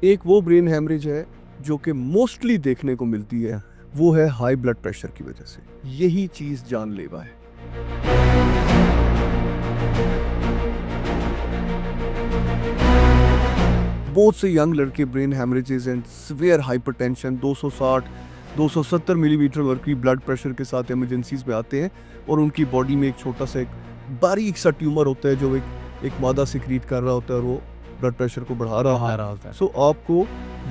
एक वो brain haemorrhage है जो कि मोस्टली देखने को मिलती है, वो है हाई ब्लड प्रेशर की वजह से। यही चीज़ जानलेवा है। बहुत से यंग लड़के brain हैमरेजेस and severe hypertension 260 270 millimetre mercury blood pressure के साथ इमरजेंसीज में आते हैं और उनकी बॉडी में एक छोटा सा एक बारीक सा ट्यूमर होता है जो एक मादा सिक्रीट कर रहा होता है और वो ब्लड प्रेशर को बढ़ा रहा होता है। सो आपको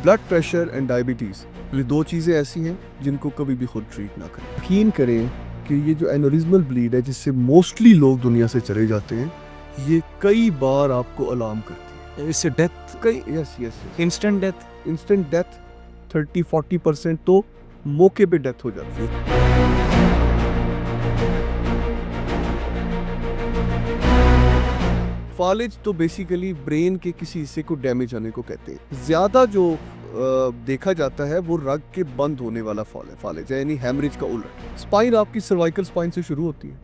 ब्लड प्रेशर एंड डायबिटीज़, ये दो चीज़ें ऐसी हैं जिनको कभी भी खुद ट्रीट ना करें। यकीन करें कि ये जो एनोरिज्मल ब्लीड है जिससे मोस्टली लोग दुनिया से चले जाते हैं, ये कई बार आपको अलार्म करती है। इससे डेथ, कई यस यस इंस्टेंट डेथ 30-40% तो मौके पे डेथ हो जाती है। फालिज तो बेसिकली ब्रेन के किसी हिस्से को डैमेज होने को कहते हैं। ज़्यादा जो देखा जाता है वो रग के बंद होने वाला फालिज है, यानी हैमरेज का उल्टा। स्पाइन आपकी सर्वाइकल स्पाइन से शुरू होती है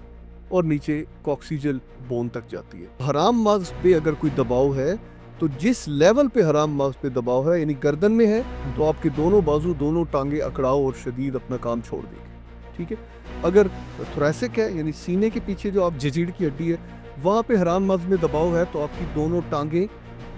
और नीचे कॉक्सिजल बोन तक जाती है। हराम मग़ज़ पे अगर कोई दबाव है तो जिस लेवल पे हराम मग़ज़ पे दबाव है, यानी गर्दन में है, तो आपके दोनों बाजू, दोनों टांगे अकड़ाव और शदीद अपना काम छोड़ देंगे। ठीक है। अगर थोरेसिक है, यानी सीने के पीछे जो आप जजीड़ की हड्डी है, वहाँ पे हराम मग़ज़ में दबाव है तो आपकी दोनों टांगे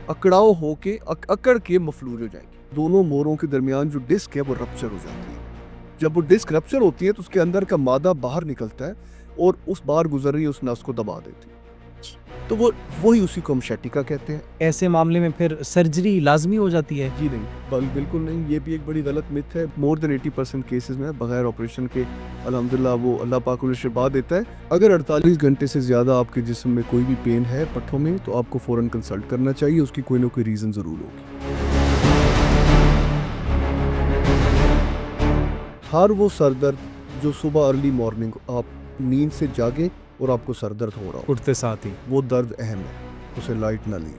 अकड़ाव होके अकड़ के मफलूज हो जाएंगी। दोनों मोरों के दरमियान जो डिस्क है वो रप्चर हो जाती है। जब वो डिस्क रप्चर होती है तो उसके अंदर का मादा बाहर निकलता है और उस बाहर गुजर रही उस नस को दबा देती है। तो वही उसी को हम शैटिका कहते हैं। ऐसे मामले में फिर सर्जरी लाजमी हो जाती है? जी नहीं, बिल्कुल नहीं। ये भी एक बड़ी गलत मिथ है। मोर देन 80% केसेस में बगैर ऑपरेशन के अल्हम्दुलिल्लाह वो अल्लाह पाक उन्हें शिफा देता है। अगर 48 घंटे से ज़्यादा आपके जिस्म में कोई भी पेन है पट्ठों में, तो आपको फ़ौरन कंसल्ट करना चाहिए। उसकी कोई ना कोई रीज़न ज़रूर होगी। हर वो सर दर्द जो सुबह अर्ली मॉर्निंग आप नींद से जागे और आपको सर दर्द हो रहा हो, उठते साथ ही, वो दर्द अहम है, उसे लाइट ना लें।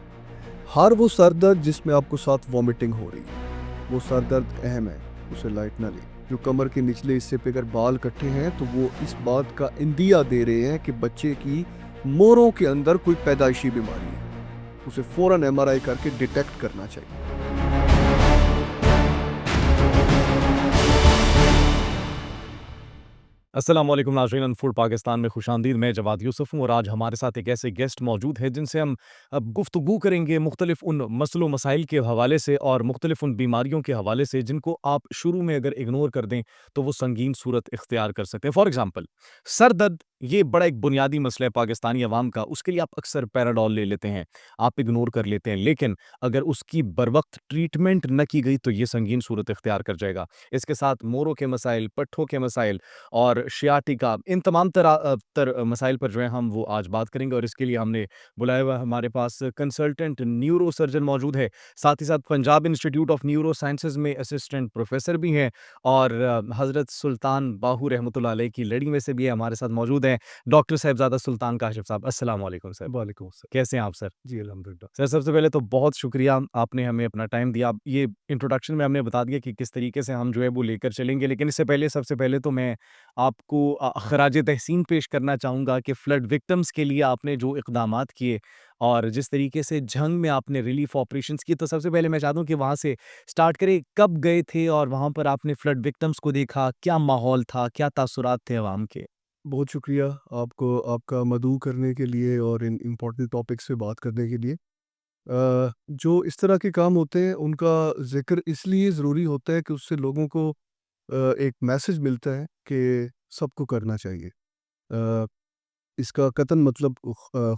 हर वो सर दर्द जिसमें आपको साथ वॉमिटिंग हो रही है, वो सर दर्द अहम है, उसे लाइट ना लें। जो कमर के निचले हिस्से पे अगर बाल इकट्ठे हैं तो वो इस बात का इंदिया दे रहे हैं कि बच्चे की मोरों के अंदर कोई पैदाइशी बीमारी है। उसे फ़ौरन MRI करके डिटेक्ट करना चाहिए। अस्सलाम वालेकुम नाज़रीन, अनफूड पाकिस्तान में खुशामदीद। मैं जवाद यूसुफ हूँ और आज हमारे साथ एक ऐसे गेस्ट मौजूद हैं जिनसे हम अब गुफ्तगू करेंगे मुख्तलिफ उन मसलों मसाइल के हवाले से और मुख्तलिफ उन बीमारियों के हवाले से जिनको आप शुरू में अगर इग्नोर कर दें तो वो संगीन सूरत इख्तियार कर सकते हैं। फॉर एग्जाम्पल, सर दर्द, ये बड़ा एक बुनियादी मसला है पाकिस्तानी अवाम का। उसके लिए आप अक्सर पैराडोल ले लेते हैं, आप इग्नोर कर लेते हैं, लेकिन अगर उसकी बर वक्त ट्रीटमेंट न की गई तो ये संगीन सूरत इख्तियार कर जाएगा। इसके साथ मोरों के मसाइल, पट्ठों के मसाइल और शियाटिका, इन तमाम मसाइल पर जो है हम वो आज बात करेंगे और इसके लिए हमने बुलाया हुआ हमारे पास कंसल्टेंट न्यूरो सर्जन मौजूद है। साथ ही साथ Punjab institute of neuro sciences में असिस्टेंट प्रोफेसर भी हैं और हज़रत सुल्तान बाहू रहमतुल्लाह अलैह की लड़ी में से भी हमारे साथ मौजूद हैं डॉक्टर साहिबजादा सुल्तान काशिफ साहब। अस्सलाम वालेकुम सर। वालेकुम अस्सलाम। कैसे हैं आप सर? जी अल्हम्दुलिल्लाह। सर, सबसे पहले तो बहुत शुक्रिया, आपने हमें अपना टाइम दिया। ये इंट्रोडक्शन में हमने बता दिया कि किस तरीके से हम जो है वो लेकर चलेंगे, लेकिन इससे पहले सबसे पहले तो मैं आपको ख़राज तहसीन पेश करना चाहूँगा कि फ्लड विक्टिम्स के लिए आपने जो इक़दामात किए और जिस तरीके से जंग में आपने रिलीफ़ ऑपरेशंस किए, तो सबसे पहले मैं चाहता हूँ कि वहाँ से स्टार्ट करें। कब गए थे और वहाँ पर आपने फ्लड विक्टिम्स को देखा? क्या माहौल था? क्या तासुरात थे अवाम के? बहुत शुक्रिया आपको, आपका मदऊ करने के लिए और इन इम्पोर्टेंट टॉपिक्स पे बात करने के लिए। जो इस तरह के काम होते हैं उनका ज़िक्र इसलिए ज़रूरी होता है कि उससे लोगों को एक मैसेज मिलता है कि सबको करना चाहिए। अ, इसका कतई मतलब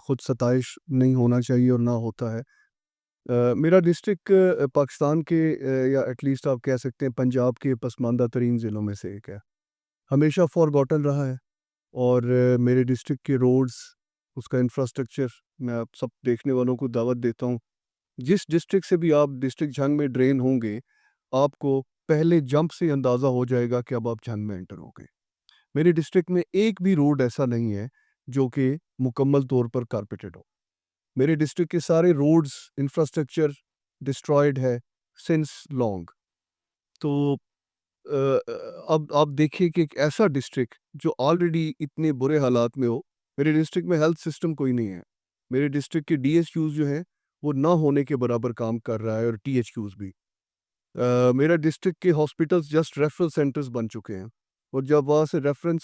खुद सताइश नहीं होना चाहिए और ना होता है। मेरा डिस्ट्रिक्ट पाकिस्तान के या एटलीस्ट आप कह सकते हैं पंजाब के पसमानदा तरीन ज़िलों में से एक है। हमेशा फॉरगॉटन रहा है और मेरे डिस्ट्रिक्ट के रोड्स, उसका इंफ्रास्ट्रक्चर, मैं आप सब देखने वालों को दावत देता हूँ। जिस डिस्ट्रिक्ट से भी आप डिस्ट्रिक्ट झंग में ड्रेन होंगे, आपको पहले जंप से अंदाज़ा हो जाएगा कि अब आप झंग में एंटर हो गए। मेरे डिस्ट्रिक्ट में एक भी रोड ऐसा नहीं है जो कि मुकम्मल तौर पर कारपेटेड हो। मेरे डिस्ट्रिक्ट के सारे रोड्स, इंफ्रास्ट्रक्चर डिस्ट्रॉयड है सिंस लॉन्ग। तो अब आप देखिए कि एक ऐसा डिस्ट्रिक्ट जो ऑलरेडी इतने बुरे हालात में हो, मेरे डिस्ट्रिक्ट में हेल्थ सिस्टम कोई नहीं है। मेरे डिस्ट्रिक्ट के DHQs जो हैं, वो ना होने के बराबर काम कर रहा है और THQs भी। मेरा डिस्ट्रिक्ट के हॉस्पिटल्स जस्ट रेफरल सेंटर्स बन चुके हैं, और जब वहाँ से रेफरल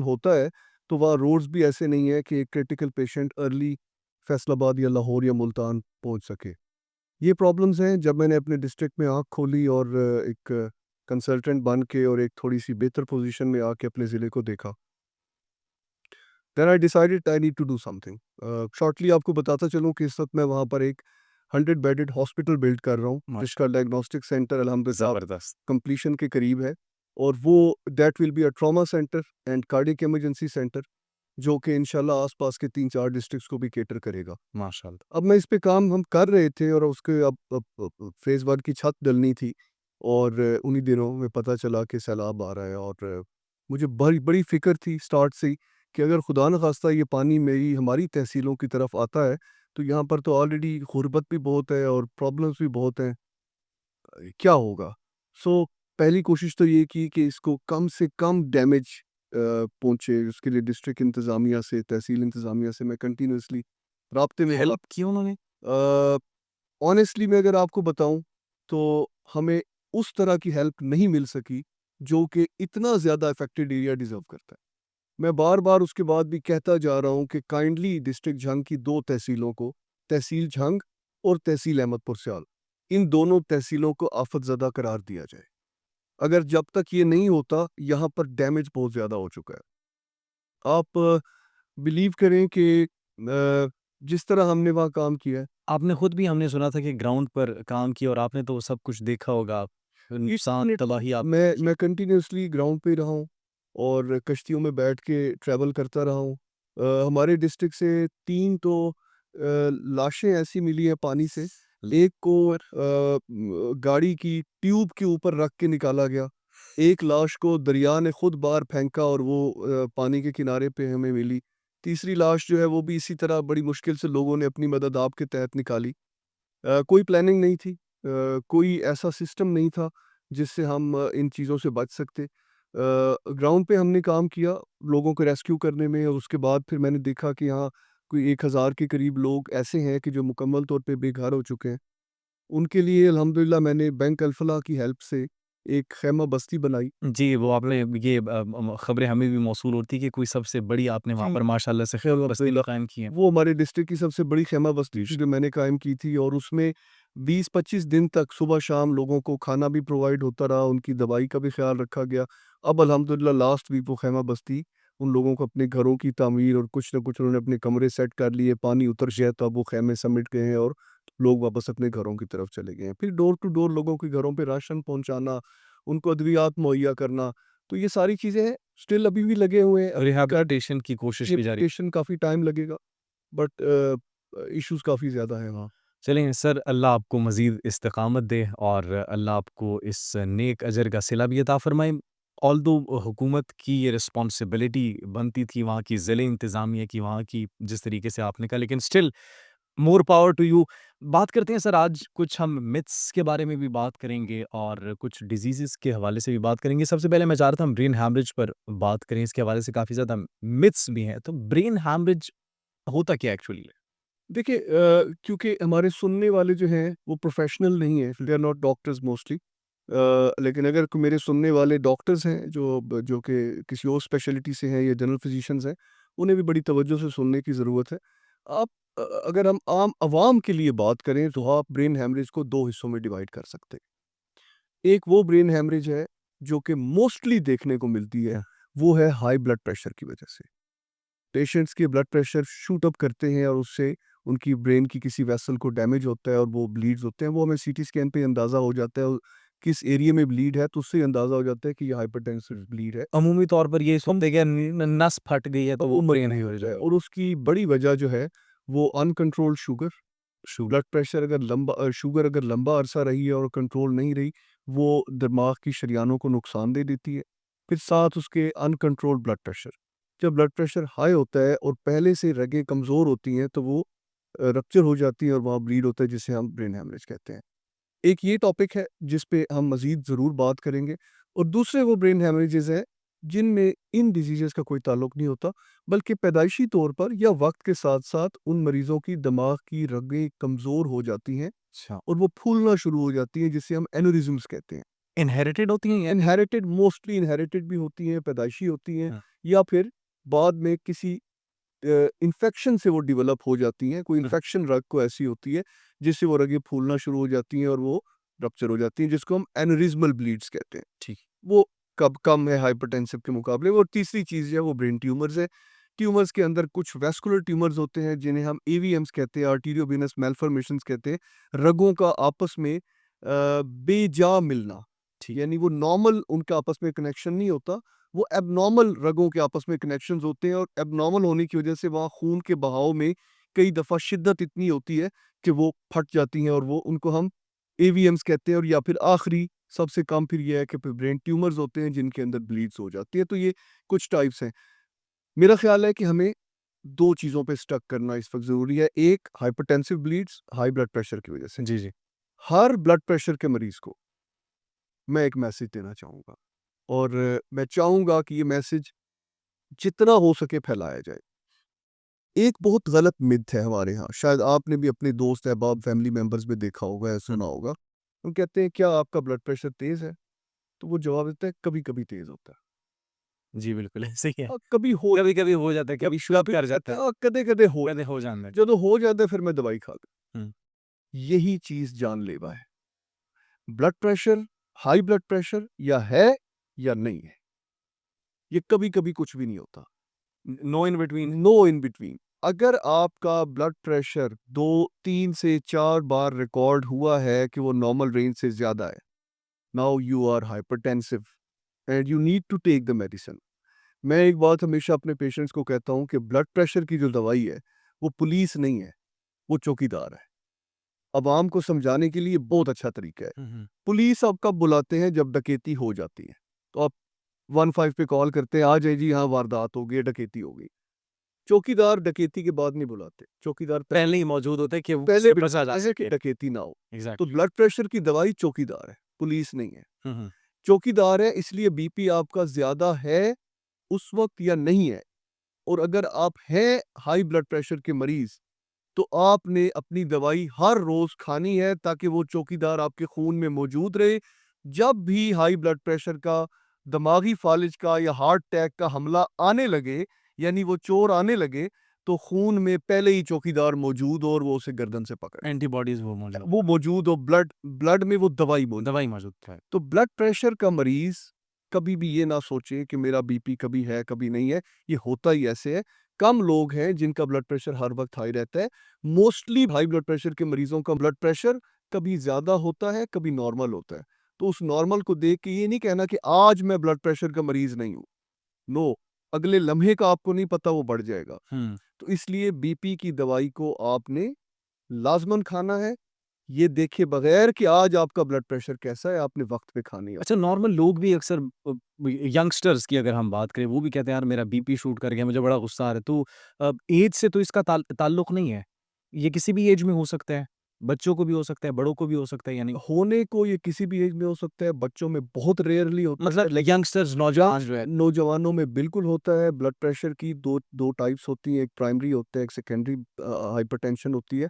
होता है, तो वहाँ रोड्स भी ऐसे नहीं है कि एक क्रिटिकल पेशेंट अर्ली फैसलाबाद या लाहौर या मुल्तान पहुँच सके। ये प्रॉब्लम्स हैं। जब मैंने अपने डिस्ट्रिक्ट में आँख खोली और एक कंसल्टेंट बन के और एक थोड़ी-सी बेहतर पोज़ीशन में आके अपने ज़िले को देखा, then I decided I need to do something. Shortly आपको बताता चलूँ कि इस वक़्त मैं वहाँ पर एक 100 बेडेड हॉस्पिटल बिल्ड कर रहा हूँ, जिसका डायग्नोस्टिक सेंटर अल्हम्दुलिल्लाह ज़बरदस्त। कंप्लीशन के करीब है, और वो that will be a trauma centre and cardiac emergency centre, जो कि इंशाल्लाह आस-पास के 3-4 डिस्ट्रिक्ट्स को भी कैटर करेगा। माशाल्लाह। अब मैं इस पे काम हम कर रहे थे, और उसके अब फ़ेज़ 1 की छत डलनी थी, और उन्हीं दिनों में पता चला कि सैलाब आ रहा है, और मुझे बड़ी बड़ी फ़िक्र थी स्टार्ट से ही कि अगर खुदा न ख़ास्ता ये पानी मेरी हमारी तहसीलों की तरफ आता है, तो यहाँ पर तो ऑलरेडी गुर्बत भी बहुत है और प्रॉब्लम्स भी बहुत हैं। क्या होगा? सो पहली कोशिश तो ये की कि इसको कम से कम डैमेज पहुँचे, उसके लिए डिस्ट्रिक्ट इंतज़ामिया से, तहसील इंतज़ामिया से मैं कंटिन्यूअसली राब्ते में था। हेल्प की उन्होंने? अ, ऑनेस्टली मैं अगर आपको बताऊँ, तो हमें उस तरह की हेल्प नहीं मिल सकी, जो कि इतना ज़्यादा अफ़ेक्टेड एरिया डिज़र्व करता है। मैं बार-बार उसके बाद भी कहता जा रहा हूँ कि काइंडली डिस्ट्रिक्ट झंग की 2 तहसीलों को, तहसील झंग और तहसील अहमदपुर स्याल, इन दोनों तहसीलों को आफ़त ज़दा करार दिया जाए। अगर जब तक ये नहीं होता, यहाँ पर डैमेज बहुत ज़्यादा हो चुका है। आप बिलीव करें कि जिस तरह हमने वहाँ काम किया है, आपने खुद भी हमने सुना था कि ग्राउंड पर काम किया और आपने तो सब कुछ देखा होगा। नुकसान, डेफ़िनेटली तबाही आपने मैं देखी। मैं कंटिन्यूअसली ग्राउंड पे रहा हूँ, और कश्तियों में बैठ के ट्रैवल करता रहा हूँ। हमारे डिस्ट्रिक्ट से 3 तो लाशें ऐसी मिली हैं पानी से। एक को गाड़ी की ट्यूब के ऊपर रख के निकाला गया। एक लाश को दरिया ने खुद बाहर फेंका, और वो पानी के किनारे पे हमें मिली। तीसरी लाश जो है वो भी इसी तरह बड़ी मुश्किल से लोगों ने अपनी मदद आप के तहत निकाली। कोई प्लानिंग नहीं थी, कोई ऐसा सिस्टम नहीं था जिससे हम इन चीज़ों से बच सकते। ग्राउंड पे हमने काम किया लोगों को रेस्क्यू करने में, और उसके बाद फिर मैंने देखा कि यहाँ कोई 1000 के करीब लोग ऐसे हैं कि जो मुकम्मल तौर पे बेघर हो चुके हैं। उनके लिए अल्हम्दुलिल्लाह मैंने बैंक अल-फलाह की हेल्प से एक ख़ैमा बस्ती बनाई। जी, वो आपने ये खबरें हमें भी मौसूल होती कि कोई सबसे बड़ी आपने वहाँ जी। पर माशाल्लाह से ख़ैमा बस्ती भी अल्हम्दुलिल्लाह कायम की है। वो हमारे डिस्ट्रिक्ट की सबसे बड़ी ख़ैमा बस्ती थी जी। जो मैंने कायम की थी, और उसमें 20-25 दिन तक सुबह-शाम लोगों को खाना भी प्रोवाइड होता रहा, उनकी दवाई का भी ख़्याल रखा गया। अब अल्हम्दुलिल्लाह लास्ट वीक वो ख़ैमा बस्ती उन लोगों को अपने घरों की तामीर और कुछ न कुछ उन्होंने अपने कमरे सेट कर लिए, पानी उतर गया तो अब वो ख़ैमे समिट गए हैं, और लोग वापस अपने घरों की तरफ चले गए हैं। फिर डोर टू डोर लोगों के घरों पे राशन पहुँचाना, उनको अद्वियात मुहैया करना, तो ये सारी चीज़ें हैं, स्टिल अभी भी लगे हुए हैं। का रिहैबिलिटेशन की कोशिश भी जारी। रिहेबिलिटेशन काफ़ी टाइम लगेगा, बट इश्यूज़ काफ़ी ज़्यादा हैं वहाँ। चलें सर, अल्लाह आपको मज़ीद इस्तिक़ामत दे और अल्लाह आपको इस नेक अजर का सिला भी अता फ़रमाए। ऑल्दो हुकूमत की ये रिस्पॉन्सिबिलिटी बनती थी वहाँ की ज़िले इंतज़ामिया की, वहाँ की जिस तरीके से आपने कहा, लेकिन still more power to you. बात करते हैं सर, आज कुछ हम मिथ्स के बारे में भी बात करेंगे और कुछ डिज़ीज़ेज़ के हवाले से भी बात करेंगे। सबसे पहले मैं चाह रहा था हम ब्रेन हैमरेज पर बात करें, इसके हवाले से काफ़ी ज़्यादा मिथ्स भी हैं। तो ब्रेन हैमरेज होता क्या एक्चुअली? देखिए क्योंकि हमारे सुनने वाले जो हैं वो प्रोफेशनल नहीं हैं, they are not doctors mostly. लेकिन अगर मेरे सुनने वाले डॉक्टर्स हैं जो कि किसी और स्पेशलिटी से हैं या जनरल फिजिशियंस हैं, उन्हें भी बड़ी तवज्जो से सुनने की ज़रूरत है। आप अगर हम आम आवाम के लिए बात करें, तो आप ब्रेन हैमरेज को 2 हिस्सों में डिवाइड कर सकते हैं। एक वो ब्रेन हैमरेज है जो कि मोस्टली देखने को मिलती है, वो है हाई ब्लड प्रेशर की वजह से। पेशेंट्स के ब्लड प्रेशर शूट अप करते हैं, और उससे उनकी ब्रेन की किसी वेसल को डैमेज होता है और वो ब्लीड्स होते हैं। वो हमें सीटी स्कैन पे अंदाज़ा हो जाता है, और किस एरिया में ब्लीड है, तो उससे अंदाज़ा हो जाता है कि ये हाइपरटेंसिव ब्लीड है। अमूमी तौर पर ये सुनते कि नस फट गई है तो वो वो ब्रेन मजबूत हेमरेज होता है, है। और उसकी बड़ी वजह जो है वो अनकंट्रोल्ड शुगर। ब्लड प्रेशर अगर शुगर अगर लंबा अरसा रही है और कंट्रोल नहीं रही, वो दिमाग की शरियानों को नुकसान दे देती है। फिर साथ उसके अनकंट्रोल्ड ब्लड प्रेशर, जब ब्लड प्रेशर हाई होता है और पहले से रगें कमज़ोर होती हैं, तो वो रप्चर हो जाती है और वहाँ ब्लीड होता है, जिसे हम ब्रेन हैमरेज कहते हैं। एक ये टॉपिक है जिस पे हम मज़ीद ज़रूर बात करेंगे, और दूसरे वो ब्रेन हैमरेजेस हैं जिनमें इन डिजीज़ेज़ का कोई ताल्लुक नहीं होता, बल्कि पैदाइशी तौर पर या वक़्त के साथ-साथ उन मरीज़ों की दिमाग की रगें कमज़ोर हो जाती हैं अच्छा। और वो फूलना शुरू हो जाती हैं, जिसे हम एन्युरिज़म्स कहते हैं। इनहेरिटेड होती हैं या इनहेरिटेड, मोस्टली इनहेरिटेड भी होती हैं, पैदाइशी होती हैं, हाँ, या फिर बाद में किसी इन्फेक्शन से वो डेवलप हो जाती हैं। कोई हुँ, इन्फेक्शन रग को ऐसी होती है, जिससे वो रगें फूलना शुरू हो जाती हैं और वो रप्चर हो जाती हैं, जिसको हम एन्युरिज्मल ब्लीड्स कहते हैं। ठीक। वो कब कम है हाइपरटेंसिव के मुकाबले। और तीसरी चीज़ जो है वो ब्रेन ट्यूमर्स है। ट्यूमर्स के अंदर कुछ वैस्कुलर ट्यूमर्स होते हैं, जिन्हें हम एवीएम्स कहते हैं, आर्टेरियोवेनस मैल्फॉर्मेशंस कहते हैं। रगों का आपस में बेजा मिलना, ठीक। यानी वो नॉर्मल उनका आपस में कनेक्शन नहीं होता, वो एबनॉर्मल रगों के आपस में कनेक्शंस होते हैं, और एबनॉर्मल होने की वजह से वहाँ खून के बहाव में कई दफ़ा शिद्दत इतनी होती है कि वो फट जाती हैं, और वो उनको हम एवीएम्स कहते हैं। और या फिर आखिरी सबसे कम फिर ये है कि फिर ब्रेन ट्यूमर्स होते हैं, जिनके अंदर ब्लीड्स हो जाती है। तो ये कुछ टाइप्स हैं। मेरा ख्याल है कि हमें 2 चीज़ों पे स्टक करना इस वक़्त ज़रूरी है। एक, hypertensive bleeds, high blood pressure की वजह से। जी, जी। हर ब्लड प्रेशर के मरीज़ को मैं एक मैसेज देना चाहूँगा, और मैं चाहूँगा कि ये मैसेज जितना हो सके फैलाया जाए। एक बहुत गलत मिथ है हमारे यहाँ, शायद आपने भी अपने दोस्त, अहबाब, फैमिली मेंबर्स में देखा होगा या हुँ, सुना होगा। वो कहते हैं, "क्या आपका ब्लड प्रेशर तेज़ है?" तो वो जवाब देता है, "कभी-कभी तेज़ होता है।" जी, बिल्कुल ऐसे ही है। कभी हो कभी-कभी हो जाता है, कभी शुगर कभी कर जाता है, कदे-कदे हो कभी हो जाता है। ਜਦੋਂ हो जाता है फिर मैं दवाई खा लूँ। हुँ, यही चीज़ जानलेवा है। Blood pressure, high blood pressure या है या नहीं है। ये कभी-कभी कुछ भी नहीं होता। No in between. No in between. अगर आपका ब्लड प्रेशर 2, 3 से 4 बार रिकॉर्ड हुआ है कि वो नॉर्मल रेंज से ज़्यादा है, now you are hypertensive and you need to take the medicine. मैं एक बात हमेशा अपने पेशेंट्स को कहता हूँ कि ब्लड प्रेशर की जो दवाई है, वो पुलिस नहीं है, वो चौकीदार है। अवाम को समझाने के लिए बहुत अच्छा तरीका है। हुँ, हुँ। पुलिस आप कब बुलाते हैं? जब डकैती हो जाती है। तो आप 15 पे कॉल करते हैं, आ जाइए जी, हाँ वारदात हो गई है, डकैती हो गई। चौकीदार डकैती के बाद नहीं बुलाते। चौकीदार पहले ही मौजूद होता है कि वो पहले उससे बचा जा ऐसे कि सके। डकैती ना हो। तो एग्ज़ैक्टली। ब्लड प्रेशर की दवाई चौकीदार है, पुलिस नहीं है। हुँ, हुँ। चौकीदार है, इसलिए बीपी आपका ज़्यादा है उस वक़्त या नहीं है। और अगर आप हैं हाई ब्लड प्रेशर के मरीज़, तो आपने अपनी दवाई हर रोज़ खानी है, ताकि वो चौकीदार आपके खून में मौजूद रहे। जब भी हाई ब्लड प्रेशर का, दिमागी फ़ालिज का या हार्ट अटैक का हमला आने लगे, यानी वो चोर आने लगे, तो खून में पहले ही चौकीदार मौजूद हो और वो उसे गर्दन से पकड़े। एंटीबॉडीज़ वो मौजूद वो मौजूद हो, ब्लड ब्लड में वो दवाई मौजूद। दवाई मौजूद है। तो ब्लड प्रेशर का मरीज़ कभी भी ये ना सोचे कि मेरा बीपी कभी है, कभी नहीं है। ये होता ही ऐसे है। कम लोग हैं जिनका ब्लड प्रेशर हर वक़्त हाई रहता है। मोस्टली हाई ब्लड प्रेशर के मरीज़ों का ब्लड प्रेशर कभी ज़्यादा होता है, कभी नॉर्मल होता है। तो उस नॉर्मल को देख के ये नहीं कहना कि आज मैं ब्लड प्रेशर का मरीज़ नहीं हूँ। नो, अगले लम्हे का आपको नहीं पता, वो बढ़ जाएगा। हुँ। तो इसलिए बीपी की दवाई को आपने लाज़मन खाना है। ये देखे बगैर कि आज आपका ब्लड प्रेशर कैसा है, आपने वक़्त पे खानी है। अच्छा, नॉर्मल लोग भी अक्सर यंगस्टर्स की अगर हम बात करें, वो भी कहते हैं यार मेरा बीपी शूट कर गया, मुझे बड़ा गुस्सा आ रहा है। तो ऐज से तो इसका ताल्लुक नहीं है। ये किसी भी ऐज में हो सकता है। बच्चों को भी हो सकता है, बड़ों को भी हो सकता है यानी होने को ये किसी भी एज में हो सकता है, बच्चों में बहुत रेयरली होता है, मतलब लेकिन यंगस्टर्स नौजवान जो है नौजवानों में बिल्कुल होता है। ब्लड प्रेशर की 2 टाइप्स होती हैं, एक प्राइमरी होता है, एक सेकेंडरी हाइपरटेंशन होती है।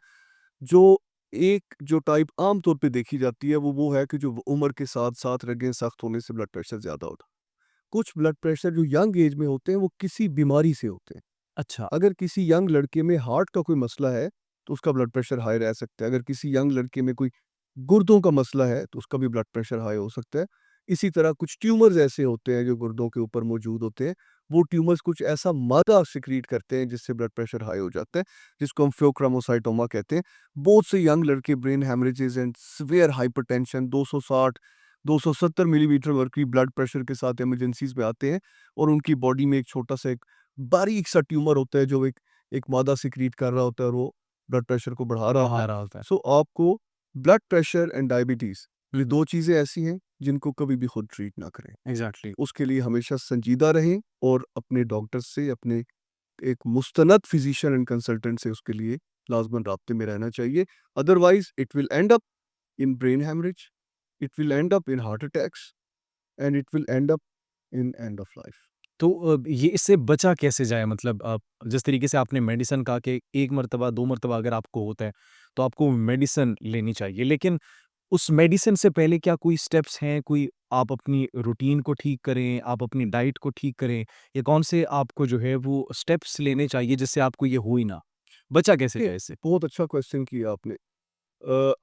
जो एक जो टाइप आम तौर पे देखी जाती है, वो है कि जो उम्र के साथ-साथ रगें सख्त होने से ब्लड प्रेशर ज़्यादा होता है। कुछ ब्लड प्रेशर जो यंग एज में होते हैं, वो किसी बीमारी से होते हैं। अच्छा। अगर किसी यंग लड़के में हार्ट का कोई मसला है, तो उसका ब्लड प्रेशर हाई रह सकता है। अगर किसी यंग लड़के में कोई गुर्दों का मसला है, तो उसका भी ब्लड प्रेशर हाई हो सकता है। इसी तरह कुछ ट्यूमर्स ऐसे होते हैं जो गुर्दों के ऊपर मौजूद होते हैं। वो ट्यूमर्स कुछ ऐसा मादा सिक्रीट करते हैं, जिससे ब्लड प्रेशर हाई हो जाता है, जिसको हम फेयोक्रामोसाइटोमा कहते हैं। बहुत से यंग लड़के brain haemorrhages and severe hypertension 260 270 millimetre mercury blood pressure के साथ इमरजेंसीज में आते हैं, और उनकी बॉडी में एक छोटा सा एक बारीक सा ट्यूमर होता है, जो एक एक मादा सिक्रीट कर रहा होता है, और वो ब्लड प्रेशर को बढ़ा रहा होता बढ़ा है। रहा होता है। सो आपको ब्लड प्रेशर एंड डायबिटीज़, हुँ, ये हुँ। 2 चीज़ें ऐसी हैं जिनको कभी भी खुद ट्रीट ना करें। एग्ज़ैक्टली। उसके लिए हमेशा संजीदा रहें, और अपने डॉक्टर से, अपने एक मुस्तनद फिजिशियन एंड कंसल्टेंट से उसके लिए लाज़मन राब्ते में रहना चाहिए। Otherwise it will end up in brain haemorrhage, it will end up in heart attacks, and it will end up in end of life. तो ये इससे बचा कैसे जाए? मतलब जिस तरीके से आपने मेडिसिन कहा कि 1 मर्तबा, 2 मर्तबा अगर आपको होता है, तो आपको मेडिसिन लेनी चाहिए। लेकिन उस मेडिसिन से पहले क्या कोई स्टेप्स हैं, कोई आप अपनी रूटीन को ठीक करें, आप अपनी डाइट को ठीक करें, या कौन से आपको जो है वो स्टेप्स लेने चाहिए जिससे आपको ये हो ही ना? बचा कैसे देखिए, जाए इससे? बहुत अच्छा क्वेश्चन किया आपने।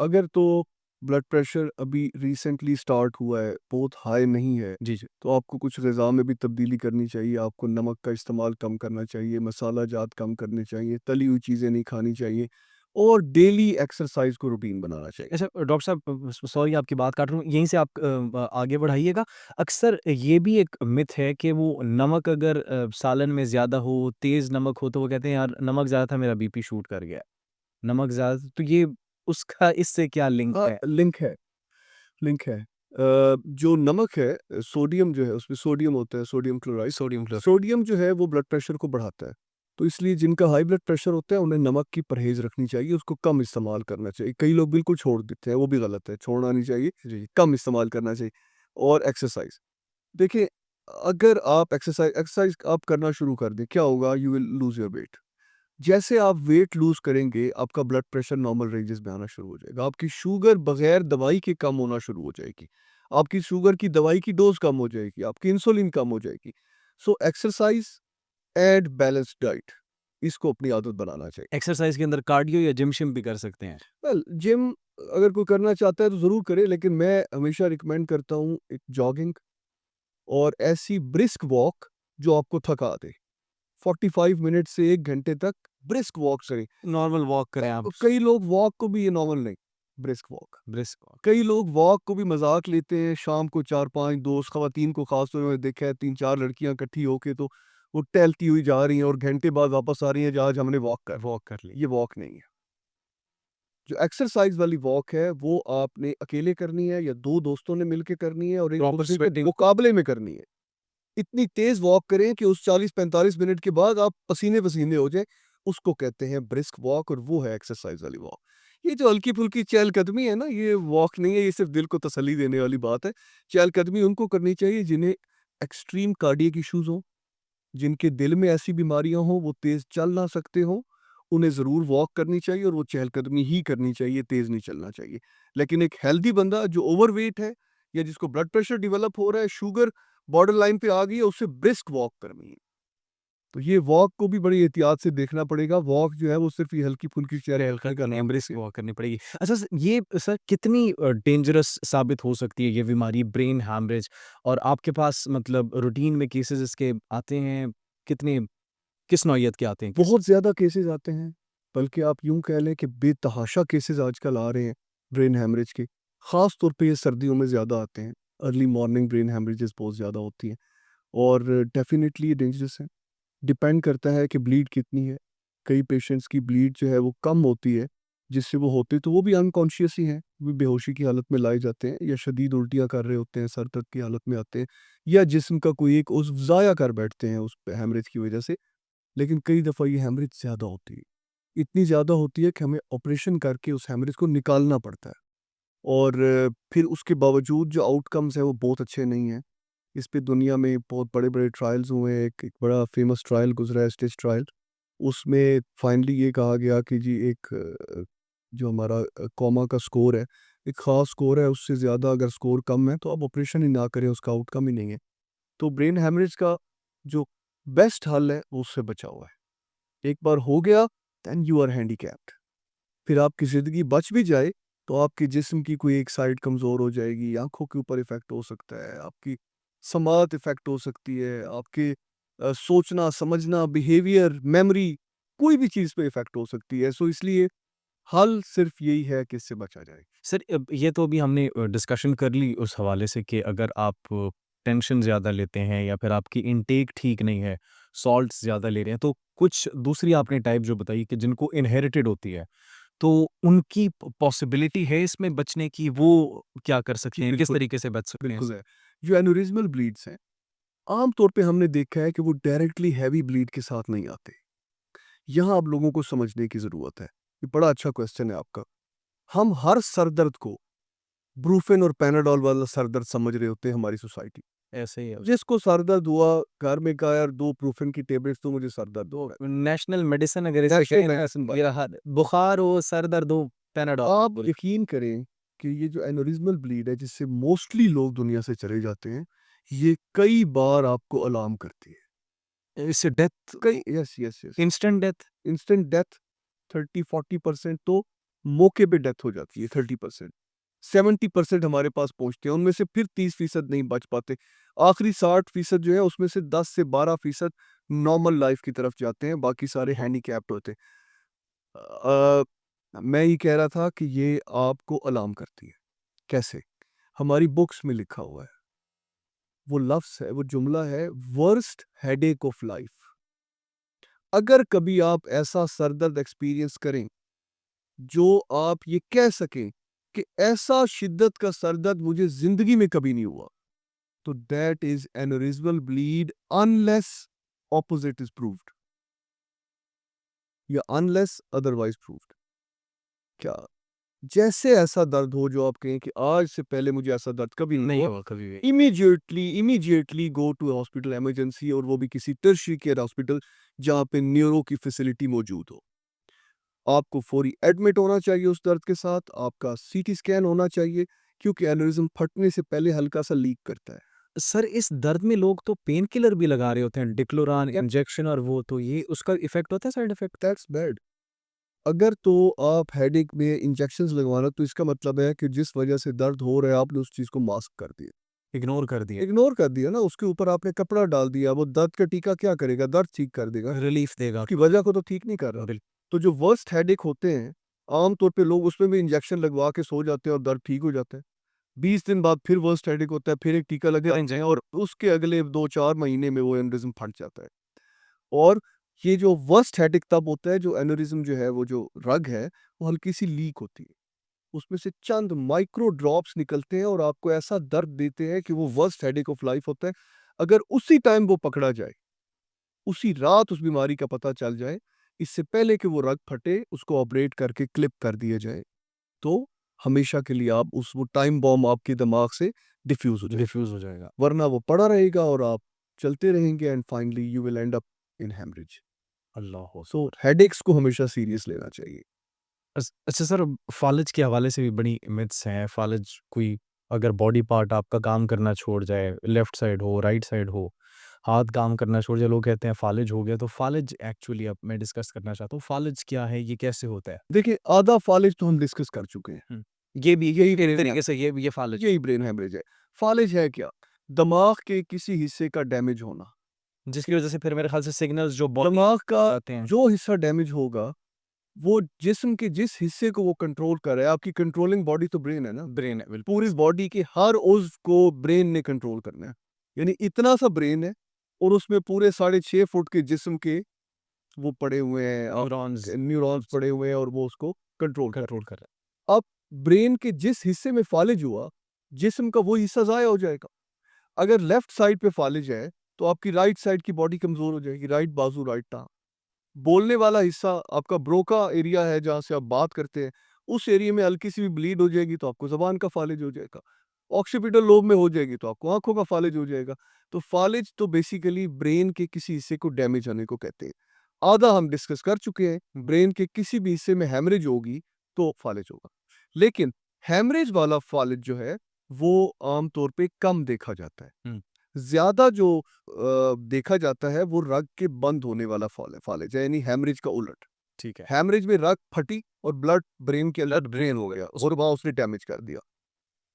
अगर तो ब्लड प्रेशर अभी रिसेंटली स्टार्ट हुआ है, बहुत हाई नहीं है, जी, जी। तो आपको कुछ ग़िज़ा में भी तब्दीली करनी चाहिए। आपको नमक का इस्तेमाल कम करना चाहिए, मसाला जात कम करने चाहिए, तली हुई चीज़ें नहीं खानी चाहिए और डेली एक्सरसाइज़ को रूटीन बनाना चाहिए। अच्छा डॉक्टर साहब, सॉरी आपकी बात काट रहा हूँ, यहीं से आप आगे बढ़ाइएगा। अक्सर ये भी एक मिथ है कि वो नमक अगर सालन में ज़्यादा हो, तेज़ नमक हो, तो वो कहते हैं यार नमक ज़्यादा था, मेरा बीपी शूट कर गया। नमक ज़्यादा, तो ये उसका इससे क्या लिंक हाँ, है? लिंक है। जो नमक है, सोडियम जो है उसमें सोडियम होता है, sodium chloride. Sodium chloride. Sodium जो है वो ब्लड प्रेशर को बढ़ाता है। तो इसलिए जिनका हाई ब्लड प्रेशर होता है उन्हें नमक की परहेज़ रखनी चाहिए, उसको कम इस्तेमाल करना चाहिए। कई लोग बिल्कुल छोड़ देते हैं, वो भी गलत है, छोड़ना नहीं चाहिए, जी। कम इस्तेमाल करना चाहिए। और एक्सरसाइज़, देखिए, अगर आप एक्सरसाइज़ एक्सरसाइज़ आप करना शुरू कर दें, क्या होगा? You will lose your weight. जैसे आप वेट लूज़ करेंगे, आपका ब्लड प्रेशर नॉर्मल रेंजेस में आना शुरू हो जाएगा। आपकी शुगर बगैर दवाई के कम होना शुरू हो जाएगी। आपकी शुगर की दवाई की डोज़ कम हो जाएगी, आपकी इंसुलिन कम हो जाएगी। सो एक्सरसाइज़ एंड बैलेंस्ड डाइट, इसको अपनी आदत बनाना चाहिए। एक्सरसाइज़ के अंदर कार्डियो या जिम-शिम भी कर सकते हैं? वेल, जिम अगर कोई करना चाहता है तो ज़रूर करे, लेकिन मैं हमेशा रिकमेंड करता हूँ एक जॉगिंग और ऐसी ब्रिस्क वॉक जो आपको थका दे। 45 मिनट से 1 घंटे तक ब्रिस्क वॉक करें। नॉर्मल वॉक करें आप। कई लोग वॉक को भी, ये नॉर्मल नहीं, ब्रिस्क वॉक। Brisk walk. कई लोग वॉक को भी मज़ाक लेते हैं, शाम को 4-5 दोस्त, ख़वातीन को ख़ास तौर पे मैंने देखा है, 3-4 लड़कियाँ इकट्ठी होके तो वो टहलती हुई जा रही हैं और घंटे बाद वापस आ रही हैं, आज हमने वॉक कर ली। वॉक कर ली। ये वॉक नहीं है। जो एक्सरसाइज़ वाली वॉक है, वो आपने अकेले करनी है या 2 दोस्तों ने मिलके करनी है और प्रॉपर एक-दूसरे के स्वेटिंग। मुकाबले में करनी है। इतनी तेज़ वॉक करें कि उस 40-45 मिनट के बाद आप पसीने-पसीने हो जाएँ, उसको कहते हैं ब्रिस्क वॉक और वो है एक्सरसाइज़ वाली वॉक। ये जो हल्की-फुल्की चहलकदमी है ना, ये वॉक नहीं है, ये सिर्फ़ दिल को तसल्ली देने वाली बात है। चहलकदमी उनको करनी चाहिए जिन्हें एक्सट्रीम कार्डियक इश्यूज़ हों, जिनके दिल में ऐसी बीमारियाँ हों, वो तेज़ चल ना सकते हों, उन्हें ज़रूर वॉक करनी चाहिए और वो चहलकदमी ही करनी चाहिए, तेज़ नहीं चलना चाहिए। लेकिन एक हेल्दी बंदा जो ओवरवेट है या जिसको ब्लड प्रेशर डेवलप हो रहा है, शुगर बॉर्डर लाइन पे आ गई है, उसे ब्रिस्क वॉक करनी है। तो ये वॉक को भी बड़ी एहतियात से देखना पड़ेगा। वॉक जो है वो सिर्फ़ ये हल्की-फुल्की टहलकर चहलकदमी का करनी, नाम ब्रिस्क नहीं है। वॉक करनी पड़ेगी। अच्छा ये सर कितनी डेंजरस साबित हो सकती है ये बीमारी ब्रेन हैमरेज, और आपके पास मतलब रूटीन में केसेज़ इसके आते हैं? कितने, किस नौइयत के आते हैं केस? बहुत ज़्यादा केसेज़ आते हैं, बल्कि आप यूँ कह लें कि बेतहाशा केसेज़ आजकल आ रहे हैं ब्रेन हैमरेज के। ख़ास तौर पे ये सर्दियों में ज़्यादा आते हैं। अर्ली मॉर्निंग ब्रेन हैमरेजेस बहुत ज़्यादा होती हैं और डेफ़िनिटली ये डेंजरस है। डिपेंड करता है कि ब्लीड कितनी है। कई पेशेंट्स की ब्लीड जो है वो कम होती है, जिससे वो होते तो वो भी अनकॉन्शियस ही हैं, वो बेहोशी की हालत में लाए जाते हैं या शदीद उल्टियाँ कर रहे होते हैं, सर दर्द की हालत में आते हैं या जिस्म का कोई एक उज़्व ज़ाया कर बैठते हैं उस हैमरेज की वजह से। लेकिन कई दफ़ा ये हैमरेज ज़्यादा होती है। इतनी ज़्यादा होती है कि हमें ऑपरेशन करके उस हैमरेज को निकालना पड़ता है और फिर उसके बावजूद जो आउटकम्स हैं वो बहुत अच्छे नहीं हैं। इस पे दुनिया में बहुत बड़े-बड़े ट्रायल्स हुए हैं। एक एक बड़ा फ़ेमस ट्रायल गुज़रा है, स्टिच ट्रायल। उसमें फाइनली ये कहा गया कि जी एक जो हमारा कोमा का स्कोर है, एक ख़ास स्कोर है, उससे ज़्यादा अगर स्कोर कम है तो आप ऑपरेशन ही ना करें, उसका आउटकम ही नहीं है। तो ब्रेन हैमरेज का जो बेस्ट हल है वो उससे बचा हुआ है। एक बार हो गया, देन यू आर हैंडीकैप्ड। फिर आपकी ज़िंदगी बच भी जाए, तो आपके जिस्म की कोई एक साइड कमज़ोर हो जाएगी, आँखों के ऊपर इफ़ेक्ट हो सकता है, आपकी समात इफ़ेक्ट हो सकती है, आपके सोचना, समझना, बिहेवियर, मेमोरी, कोई भी चीज़ पे इफ़ेक्ट हो सकती है। सो इसलिए हल सिर्फ़ यही है कि इससे बचा जाए। सर ये तो अभी हमने डिस्कशन कर ली उस हवाले से कि अगर आप टेंशन ज़्यादा लेते हैं या फिर आपकी इनटेक ठीक नहीं है, सॉल्ट्स ज़्यादा ले रहे हैं, तो कुछ दूसरी आपने टाइप जो बताई कि जिनको इनहेरिटेड होती है, तो उनकी पॉसिबिलिटी है इसमें बचने की, वो क्या कर जी, सकते हैं? किस बिल्कुल, तरीके से बच सकते हैं बिल्कुल इससे? है। जो एन्युरिज्मल ब्लीड्स हैं, आम तौर पे हमने देखा है कि वो डायरेक्टली हेवी ब्लीड के साथ नहीं आते। यहाँ आप लोगों को समझने की ज़रूरत है। ये बड़ा अच्छा क्वेश्चन है आपका। हम हर सर दर्द को ब्रूफेन और पैनाडोल वाला सर दर्द समझ रहे होते हैं हमारी सोसाइटी। ऐसे ही है। जिसको सर दर्द हुआ, घर में कहा यार 2 प्रूफिन की टेबलेट्स दो, मुझे सर दर्द हो तो रहा है। नेशनल मेडिसिन अगर इसे नेशनल कहें ना, मेडिसिन भाई। ये बुखार हो, सर दर्द हो, पैनाडोल। आप यकीन करें कि ये जो एन्युरिज्मल ब्लीड है जिससे मोस्टली लोग दुनिया से चले जाते हैं, ये कई बार आपको अलार्म करती है। इससे डेथ, कई yes, yes, yes. Instant death. Instant death 30-40% तो मौके पे डेथ हो जाती है, 30%। 70% हमारे पास पहुँचते हैं, उनमें से फिर 30% नहीं बच पाते। आखिरी 60% जो है उसमें से 10 से 12% नॉर्मल लाइफ की तरफ जाते हैं, बाकी सारे हैंडीकैप्ड होते हैं। मैं ये कह रहा था कि ये आपको अलार्म करती है। कैसे? हमारी बुक्स में लिखा हुआ है। वो लफ्ज़ है, वो जुमला है, वर्स्ट हेडेक ऑफ लाइफ। अगर कभी आप ऐसा सर दर्द एक्सपीरियंस करें, जो आप ये कह सकें कि ऐसा शिद्दत का सर दर्द मुझे ज़िंदगी में कभी नहीं हुआ, तो that is aneurysmal bleed unless opposite is proved या अनलेस अदरवाइज़ प्रूव्ड। क्या जैसे ऐसा दर्द हो जो आप कहें कि आज से पहले मुझे ऐसा दर्द कभी नहीं नहीं हुआ, हुआ कभी भी। Immediately go to hospital emergency, और वो भी किसी टर्शियरी केयर हॉस्पिटल जहाँ पे न्यूरो की फैसिलिटी मौजूद हो। आपको फौरी एडमिट होना चाहिए उस दर्द के साथ, आपका सीटी स्कैन होना चाहिए, क्योंकि एन्युरिज्म फटने से पहले हल्का सा लीक करता है। सर इस दर्द में लोग तो पेन किलर भी लगा रहे होते हैं, डिक्लोरान इंजेक्शन, और वो तो ये उसका इफ़ेक्ट होता है, साइड इफ़ेक्ट? That's bad. अगर तो आप हेडेक में इंजेक्शंस लगवाना, तो इसका मतलब है कि जिस वजह से दर्द हो रहा है आपने उस चीज़ को मास्क कर दिया। इग्नोर कर दिए, इग्नोर कर दिया ना, उसके ऊपर आपने कपड़ा डाल दिया, वो दर्द का टीका क्या करेगा? दर्द ठीक कर देगा, रिलीफ देगा। उसकी वजह को तो ठीक नहीं कर रहा। बिल तो जो वर्स्ट हेडेक होते हैं, आम तौर पे लोग उसमें भी इंजेक्शन लगवा के सो जाते हैं और दर्द ठीक हो जाता है। 20 दिन बाद फिर वर्स्ट हेडेक होता है, फिर एक टीका लग जाए और उसके अगले 2-4 महीने में वो एन्युरिज्म फट जाता है। और ये जो वर्स्ट हेडेक तब होता है, जो एन्युरिज्म जो है, वो जो रग है, वो हल्की-सी लीक होती है। उसमें से चंद माइक्रो ड्रॉप्स निकलते हैं और आपको ऐसा दर्द देते हैं कि वो वर्स्ट हेडेक ऑफ लाइफ होता है। अगर उसी टाइम वो पकड़ा जाए, उसी रात उस बीमारी का पता चल जाए, इससे पहले कि वो रग फटे, उसको ऑपरेट करके क्लिप कर दिया जाए, तो हमेशा के लिए आप उस वो टाइम बॉम्ब आपके दिमाग से डिफ्यूज़ हो जाएगा। डिफ्यूज़ हो जाएगा। वरना वो पड़ा रहेगा और आप चलते रहेंगे and finally you will end up in haemorrhage. Allah सो अकबर! हेडेक्स को हमेशा सीरियस लेना चाहिए। अच्छा सर, फ़ालिज के हवाले से भी बड़ी मिथ्स हैं। फ़ालिज कोई अगर बॉडी पार्ट आपका काम करना छोड़ जाए, लेफ्ट साइड हो, राइट साइड हो, हाथ काम करना छोड़ जाए, लोग कहते हैं फ़ालिज हो गया। तो फ़ालिज एक्चुअली अब मैं डिस्कस करना चाहता हूँ, फ़ालिज क्या है? ये कैसे होता है? देखिए, आधा फालिज तो हम डिस्कस कर चुके हैं। हुँ। ये भी यही एक ब्रेन तरीके से ये फ़ालिज। यही ब्रेन हेमरेज है। फालिज है क्या? दिमाग के किसी हिस्से का डैमेज होना। जिसकी वज़ह से फिर मेरे ख़्याल से सिग्नल्स जो बॉडी दिमाग का आते हैं। जो हिस्सा डैमेज होगा, वो जिस्म के जिस हिस्से को वो कंट्रोल कर रहा है, आपकी कंट्रोलिंग बॉडी तो ब्रेन है ना। ब्रेन है, बिल्कुल। पूरी बॉडी के हर उज़्व को ब्रेन ने कंट्रोल करना है। यानी इतना सा ब्रेन है और उसमें पूरे 6.5 फुट के जिस्म के वो पड़े हुए हैं, न्यूरॉन्स न्यूरॉन्स पड़े हुए हैं और वो उसको कंट्रोल कर रहे कंट्रोल कर रहा हैं। अब ब्रेन के जिस हिस्से में फालिज हुआ, जिस्म का वो हिस्सा ज़ाया हो जाएगा। अगर लेफ्ट साइड पे फालिज है, तो आपकी राइट साइड की बॉडी कमज़ोर हो जाएगी, राइट बाजू, राइट टाँग। बोलने वाला हिस्सा आपका ब्रोका एरिया है जहाँ से आप बात करते हैं, उस एरिया में हल्की सी भी ब्लीड हो जाएगी तो आपको ज़बान का फालिज हो जाएगा। ऑक्सीपिटल लोब में हो जाएगी तो आपको आँखों का फालिज हो जाएगा। तो फालिज तो बेसिकली ब्रेन के किसी हिस्से को डैमेज होने को कहते हैं। आधा हम डिस्कस कर चुके हैं, ब्रेन के किसी भी हिस्से में हैमरेज होगी तो फालिज होगा। लेकिन हैमरेज वाला फालिज जो है, वो आम तौर पे कम देखा जाता है। है। हुँ, ज़्यादा जो देखा जाता है वो रग के बंद होने वाला फालिज है, यानी हैमरेज का उलट। ठीक है। हैमरेज में रग फटी और ब्लड ब्रेन के अंदर ड्रेन हो गया और वहाँ उसने डैमेज कर दिया।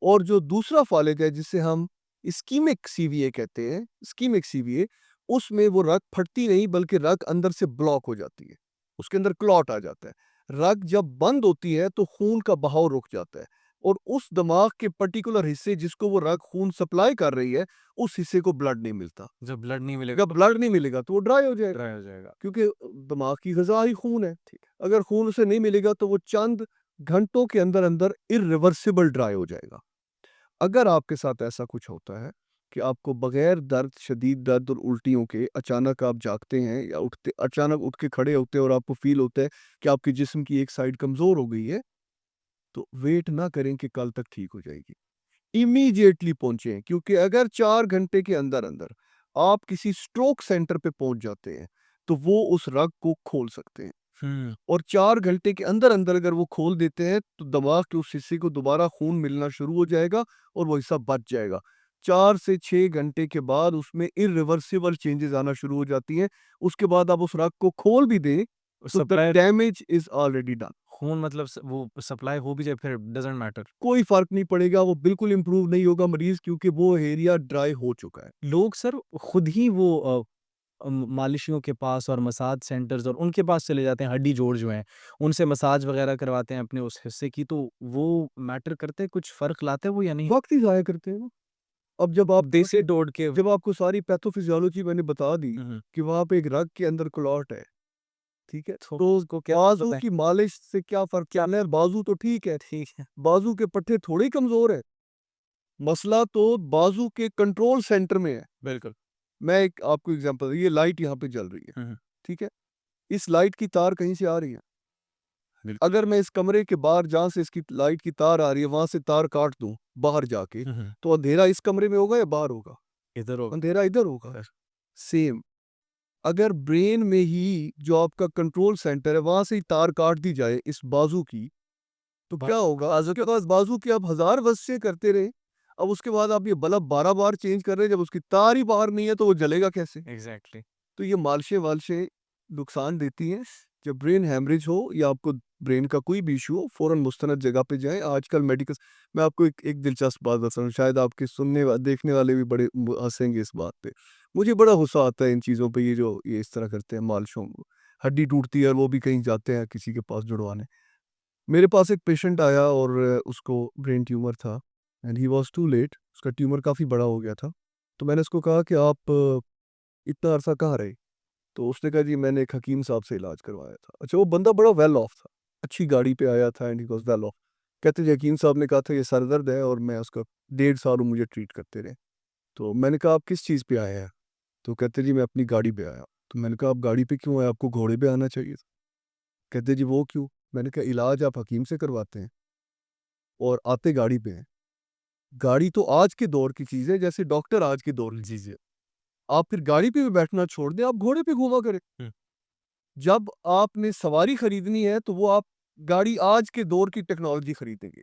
और जो दूसरा फालिज है जिसे हम इस्कीमिक सीवीए कहते हैं, इस्कीमिक सीवीए, उसमें वो रग फटती नहीं बल्कि रग अंदर से ब्लॉक हो जाती है। उसके अंदर क्लॉट आ जाता है। रग जब बंद होती है तो खून का बहाव रुक जाता है और उस दिमाग के पर्टिकुलर हिस्से जिसको वो रग खून सप्लाई कर रही है, उस हिस्से को ब्लड नहीं मिलता। जब ब्लड नहीं मिलेगा जब ब्लड नहीं मिलेगा तो वो ड्राई हो जाएगा, ड्राई हो जाएगा। क्योंकि दिमाग की ग़िज़ा ही खून है। ठीक है। अगर खून उसे नहीं मिलेगा तो वो चंद घंटों के अंदर-अंदर इर्रिवर्सिबल ड्राई हो जाएगा। अगर आपके साथ ऐसा कुछ होता है कि आपको बगैर दर्द, शदीद दर्द और उल्टियों के अचानक आप जागते हैं या उठते अचानक उठ के खड़े होते हैं और आपको फ़ील होता है कि आपके जिस्म की एक साइड कमज़ोर हो गई है, तो वेट ना करें कि कल तक ठीक हो जाएगी। इमीडिएटली पहुंचे, क्योंकि अगर 4 घंटे के अंदर अंदर आप किसी स्ट्रोक सेंटर पे पहुंच जाते हैं तो वो उस रग को खोल सकते हैं। और 4 घंटे के अंदर अंदर अगर वो खोल देते हैं तो दिमाग के उस हिस्से को दोबारा खून मिलना शुरू हो जाएगा और वो हिस्सा बच जाएगा। 4 से 6 घंटे के बाद उसमें इरिवर्सिबल चेंजेस आना शुरू हो जाती हैं। उसके बाद आप उस रग को खोल भी दें तो the supply damage is already done. खून मतलब वो सप्लाई हो भी जाए फिर डज़न्ट मैटर। कोई फर्क नहीं पड़ेगा, वो बिल्कुल इंप्रूव नहीं होगा मरीज, क्योंकि वो एरिया ड्राई हो चुका है। लोग सर खुद ही वो मालिशियों के पास और मसाज सेंटर्स और उनके पास चले जाते हैं, हड्डी जोड़ जो हैं, उनसे मसाज वगैरह करवाते हैं अपने उस हिस्से की, तो वो मैटर करते हैं, कुछ फ़र्क लाते हैं वो या नहीं? वक्त ही ज़ाया करते हैं वो। अब जब आप देसी डोड के जब आपको सारी पैथोफिजियोलॉजी मैंने बता दी हुँ, हुँ। कि वहाँ पे एक रग के अंदर क्लॉट है, ठीक है? तो तो उसको क्या बाजू पता है? की मालिश से क्या फ़र्क पड़ना है? बाजू तो ठीक है, ठीक है। बाजू के पट्टे थोड़े ही कमज़ोर हैं। मसला तो बाजू के कंट्रोल सेंटर में है। बिल्कुल। मैं एक आपको एग्ज़ाम्पल, ये लाइट यहाँ पे जल रही है, हुँ, हुँ। ठीक है? इस लाइट की तार कहीं से आ रही है। बिल्कुल। अगर मैं इस कमरे के बाहर जहाँ से इसकी लाइट की तार आ रही है, वहाँ से तार काट दूँ बाहर जाके, हुँ, हुँ। तो अंधेरा इस कमरे में होगा या बाहर होगा? इधर होगा अंधेरा इधर होगा। सर। सेम, अगर ब्रेन में ही जो आपका कंट्रोल सेंटर है, वहाँ से ही तार काट दी जाए इस बाजू की, तो बा क्या होगा? बाजू उसके पास बाजू की आप 1000 वसचे करते रहे, अब उसके बाद आप ये बल्ब 12 बार चेंज कर रहे हैं, जब उसकी तार ही बाहर नहीं है तो वो जलेगा कैसे? एग्ज़ैक्टली। तो ये मालिशें-वालिशें नुकसान देती हैं। जब ब्रेन हैमरेज हो या आपको ब्रेन का कोई भी इश्यू हो, फ़ौरन मुस्तनद जगह पे जाएँ। आजकल मेडिकल, मैं आपको एक एक दिलचस्प बात बता रहा हूँ, शायद आपके सुनने वा देखने वाले भी बड़े हँसेंगे इस बात पे। मुझे बड़ा गुस्सा आता है इन चीज़ों पे, ये जो ये इस तरह करते हैं मालिशों को। हड्डी टूटती है और वो भी कहीं जाते हैं किसी के पास जुड़वाने। मेरे पास एक पेशेंट आया और उसको ब्रेन ट्यूमर था and he was too late, उसका ट्यूमर काफ़ी बड़ा हो गया था। तो मैंने उसको कहा कि आप इतना अरसा कहाँ रहे? तो उसने कहा जी मैंने एक हकीम साहब से इलाज करवाया था। अच्छा, वो बंदा बड़ा वेल ऑफ था, अच्छी गाड़ी पे आया था and he was well of. कहते जी हकीम साहब ने कहा था ये सर दर्द है और मैं उसका 1.5 साल वो मुझे ट्रीट करते रहे। तो मैंने कहा आप किस चीज़ पे आए हैं? तो कहते जी मैं अपनी गाड़ी पे आया। तो मैंने कहा आप गाड़ी पे क्यों आए? आपको घोड़े पे आना चाहिए था। कहते जी वो क्यों? मैंने कहा इलाज आप हकीम से करवाते हैं और आते गाड़ी पे हैं। गाड़ी तो आज के दौर की चीज़ है, जैसे डॉक्टर आज के दौर की चीज़ है। आप फिर गाड़ी पे भी बैठना छोड़ दें, आप घोड़े पे घूमा करें। हुँ। जब आपने सवारी खरीदनी है तो वो आप गाड़ी आज के दौर की टेक्नोलॉजी खरीदेंगे।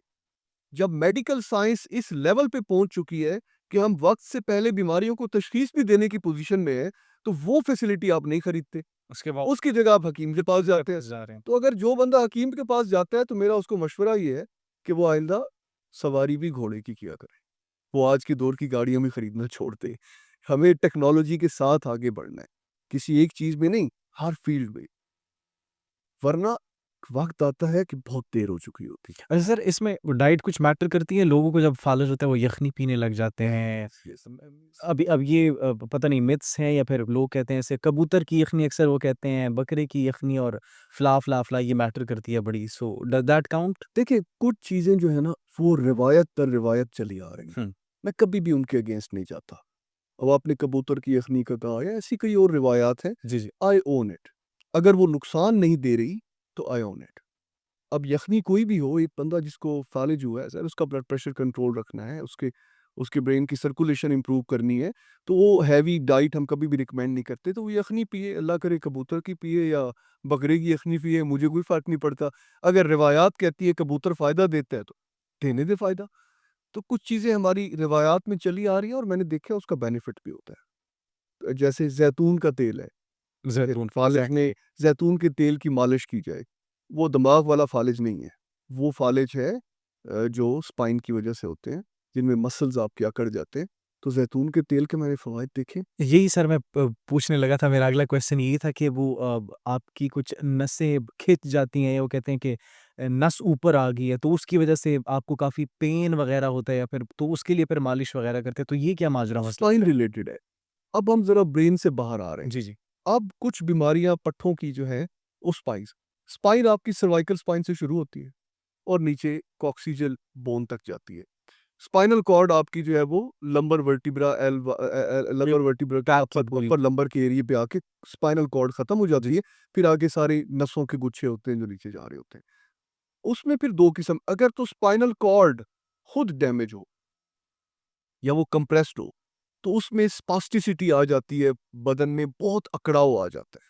जब मेडिकल साइंस इस लेवल पे पहुंच चुकी है कि हम वक्त से पहले बीमारियों को तशखीस भी देने की पोजीशन में है, तो वो फैसिलिटी आप नहीं खरीदते, उसके बाद उसकी जगह आप हकीम के पास पे जाते हैं। फँस जा रहे हैं। तो अगर जो बंदा हकीम के पास जाता है तो मेरा उसको मशवरा ये है कि वो आइंदा सवारी भी घोड़े की किया करे, वो आज के दौर की गाड़ियां भी खरीदना छोड़ दे। हमें टेक्नोलॉजी के साथ आगे बढ़ना है, किसी एक चीज में नहीं, हर फील्ड में, वरना वक्त आता है कि बहुत देर हो चुकी होती अच्छा सर, इसमें डाइट कुछ मैटर करती है? लोगों को जब फालज होता है वो यखनी पीने लग जाते हैं। है। अब ये पता नहीं मिथ्स हैं या फिर लोग कहते हैं ऐसे कबूतर की यखनी अक्सर वो कहते हैं, बकरे की यखनी और फ़ला ये मैटर करती है बड़ी। सो डज़ दैट काउंट? देखिए, कुछ चीज़ें जो है ना, वो रिवायत दर रिवायत चली आ रही हैं। हुँ। मैं कभी भी उनके अगेंस्ट नहीं जाता। अब आपने कबूतर की यखनी का कहा या ऐसी कई और रिवायात हैं, जी, जी। आई ओन इट। अगर वो नुकसान नहीं दे रही, तो आई ओन इट। अब यखनी कोई भी हो, एक बंदा जिसको फालिज हुआ है, सर उसका ब्लड प्रेशर कंट्रोल रखना है, उसके उसके ब्रेन की सर्कुलेशन इम्प्रूव करनी है, तो वो हैवी डाइट हम कभी भी रिकमेंड नहीं करते। तो वो यखनी पिए, अल्लाह करे कबूतर की पिए या बकरे की यखनी पिए, मुझे कोई फ़र्क नहीं पड़ता। अगर रिवायात कहती है कबूतर फ़ायदा देता है, तो देने दे फ़ायदा। तो कुछ चीज़ें हमारी रिवायात में चली आ रही हैं और मैंने देखा है उसका बेनिफिट भी होता है। जैसे ज़ैतून का तेल है, फिर ज़ैतून फ़ालिज में एग्ज़ैक्टली। ज़ैतून के तेल की मालिश की जाए, वो दिमाग वाला फ़ालिज नहीं है। वो फ़ालिज है जो स्पाइन की वजह से होते हैं, जिनमें मसल्स आपके अकड़ जाते हैं। तो ज़ैतून के तेल के मैंने फ़वाइद देखे। यही सर मैं पूछने लगा था, मेरा अगला क्वेश्चन यही था कि वो आपकी कुछ नसें खिंच जाती हैं या वो कहते हैं कि नस ऊपर आ गई है, तो उसकी वजह से आपको काफ़ी पेन वग़ैरह होता है या फिर तो उसके लिए फिर मालिश वग़ैरह करते हैं, तो ये क्या माजरा मसला? स्पाइन रिलेटेड है। अब हम ज़रा ब्रेन से बाहर आ रहे हैं। जी, जी। अब कुछ बीमारियाँ पट्ठों की जो है, वो स्पाइन स्पाइन आपकी सर्वाइकल स्पाइन से शुरू होती है और नीचे कॉक्सिजल बोन तक जाती है। स्पाइनल कॉर्ड आपकी जो है वो लंबर वर्टिब्रा ये लंबर वर्टिब्रा के बैक की अपर पूरी अपर लंबर के एरिया पे आके स्पाइनल कॉर्ड खत्म हो जी। जाती है। फिर आगे सारे नसों के गुच्छे होते हैं जो नीचे जा रहे होते हैं। उसमें फिर दो किस्म, अगर तो स्पाइनल कॉर्ड खुद डैमेज हो, या वो कंप्रेस्ड हो, तो उसमें स्पास्टिसिटी आ जाती है, बदन में बहुत अकड़ाव आ जाता है,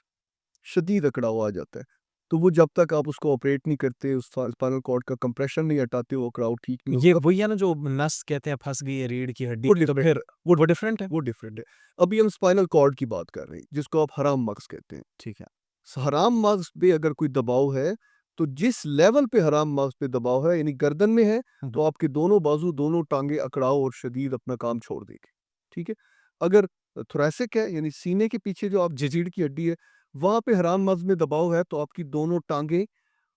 शदीद अकड़ाव आ जाता है। तो वो जब तक आप उसको ऑपरेट नहीं करते, उस स्पाइनल कॉर्ड का कंप्रेशन नहीं हटाते, वो अकड़ाव ठीक नहीं ये होता। वही है ना जो नस कहते हैं फँस गई है रीढ़ की हड्डी वो में, तो डिफरेंट फिर है, वो वो डिफरेंट है? वो डिफरेंट है। अभी हम स्पाइनल कॉर्ड की बात कर रहे हैं, जिसको आप हराम मग़ज़ कहते हैं। ठीक है। हराम मग़ज़ पे अगर कोई दबाव है, तो जिस लेवल पे हराम मग़ज़ पे दबाव है, यानी गर्दन में है, हुँ, तो आपके दोनों बाजू, दोनों टाँगें अकड़ाव और शदीद अपना काम छोड़ देंगे। ठीक है? अगर थोरैसिक है, यानी सीने के पीछे जो आप रीढ़ की हड्डी है, वहाँ पे हराम मग़ज़ में दबाव है, तो आपकी दोनों टाँगें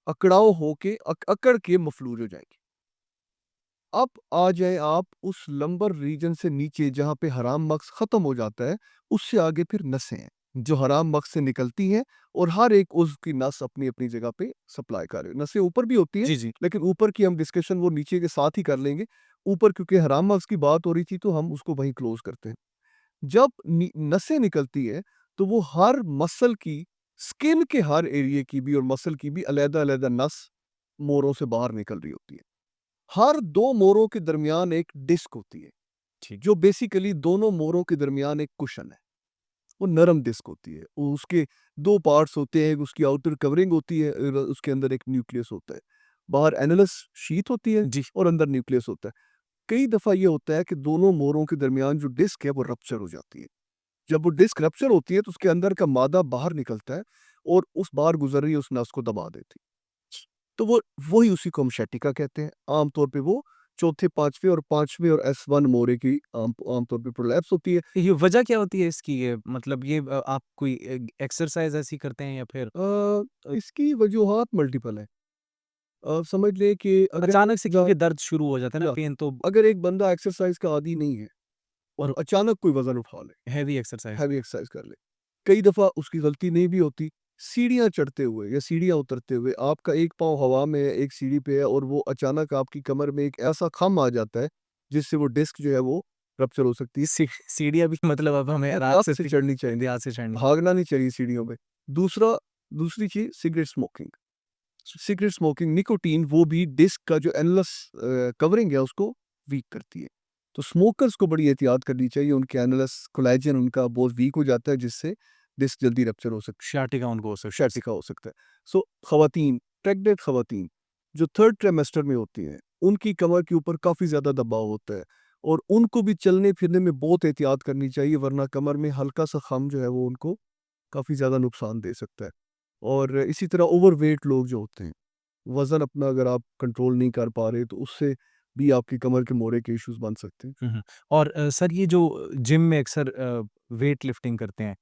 अकड़ाव होके अकड़ के मफलूज हो जाएँगी। अब आ जाएँ आप उस लंबर रीजन से नीचे, जहाँ पे हराम मग़ज़ ख़त्म हो जाता है, उससे आगे फिर नसें हैं, जो हराम मग़ज़ से निकलती हैं, और हर एक उज़्व की नस अपनी-अपनी जगह पे सप्लाई कर रही है। नसें ऊपर भी होती हैं, जी, जी। लेकिन ऊपर की हम डिस्कशन वो नीचे के साथ ही कर लेंगे। ऊपर क्योंकि हराम मग़ज़ की बात हो रही थी, तो हम उसको वहीं क्लोज़ करते हैं। जब नसें निकलती हैं, तो वो हर मसल की, स्किन के हर एरिया की भी और मसल की भी अलग-अलग नस मोरों से बाहर निकल रही होती है। हर 2 मोरों के दरमियान एक डिस्क होती है, ठीक। जो बेसिकली दोनों मोरों के दरमियान एक कुशन है। वो नरम डिस्क होती है। वो उसके 2 पार्ट्स होते हैं, उसकी आउटर कवरिंग होती है, उसके अंदर एक न्यूक्लियस होता है। बाहर एनालस शीथ होती है जी। और अंदर न्यूक्लियस होता है। कई दफ़ा ये होता है कि दोनों मोरों के दरमियान जो डिस्क है, वो रप्चर हो जाती है। जब वो डिस्क रप्चर होती है, तो उसके अंदर का मादा बाहर निकलता है और उस बाहर गुज़र रही उस नस को दबा देती है। तो वो वही उसी को हम sciatica कहते हैं। आम तौर पे वो चौथे, 5वें और 5वें और S1 मोरे की आम तौर पे प्रोलैप्स होती है। ये वजह क्या होती है इसकी? ये मतलब ये आप कोई एक्सरसाइज़ ऐसी करते हैं या फिर इसकी वजूहात मल्टीपल हैं। समझ लें कि अचानक से क्योंकि दर्द शुरू हो जाता है ना, या पेन तो अगर एक बंदा एक्सरसाइज़ का आदी नहीं है और अचानक कोई वज़न उठा ले, हेवी एक्सरसाइज़। हैवी एक्सरसाइज़ कर ले, कई दफ़ा उसकी गलती नहीं भी होती। सीढ़ियाँ चढ़ते हुए या सीढ़ियाँ उतरते हुए आपका एक पाँव हवा में है, एक सीढ़ी पे है, और वो अचानक आपकी कमर में एक ऐसा खम आ जाता है, जिससे वो डिस्क जो है वो रप्चर हो सकती है। सीढ़ियाँ भी मतलब अब हमें रात एहतियात से से चढ़नी चाहिए, एहतियात से चढ़नी। भागना नहीं चाहिए सीढ़ियों पे। दूसरा दूसरी चीज़, cigarette smoking. Cigarette smoking, nicotine, वो भी डिस्क का जो एनलस कवरिंग है उसको वीक करती है। तो स्मोकर्स को बड़ी एहतियात करनी चाहिए, उनके एनलस कोलेजन उनका बहुत वीक हो जाता है, जिससे डिस्क जल्दी रप्चर हो सकती sciatica उनको हो है, सकती है। sciatica हो सकता है। सो ख़वातीन, प्रेग्नेंट ख़वातीन जो 3rd ट्राइमेस्टर में होती हैं, उनकी कमर के ऊपर काफ़ी ज़्यादा दबाव होता है, और उनको भी चलने-फिरने में बहुत एहतियात करनी चाहिए, वरना कमर में हल्का-सा खम जो है वो उनको काफ़ी ज़्यादा नुकसान दे सकता है। और इसी तरह ओवरवेट लोग जो होते हैं, वज़न अपना अगर आप कंट्रोल नहीं कर पा रहे, तो उससे भी आपकी कमर के मोड़े के इश्यूज़ बन सकते हैं। हुँ, हुँ। और सर ये जो जिम में अक्सर वेट लिफ्टिंग करते हैं,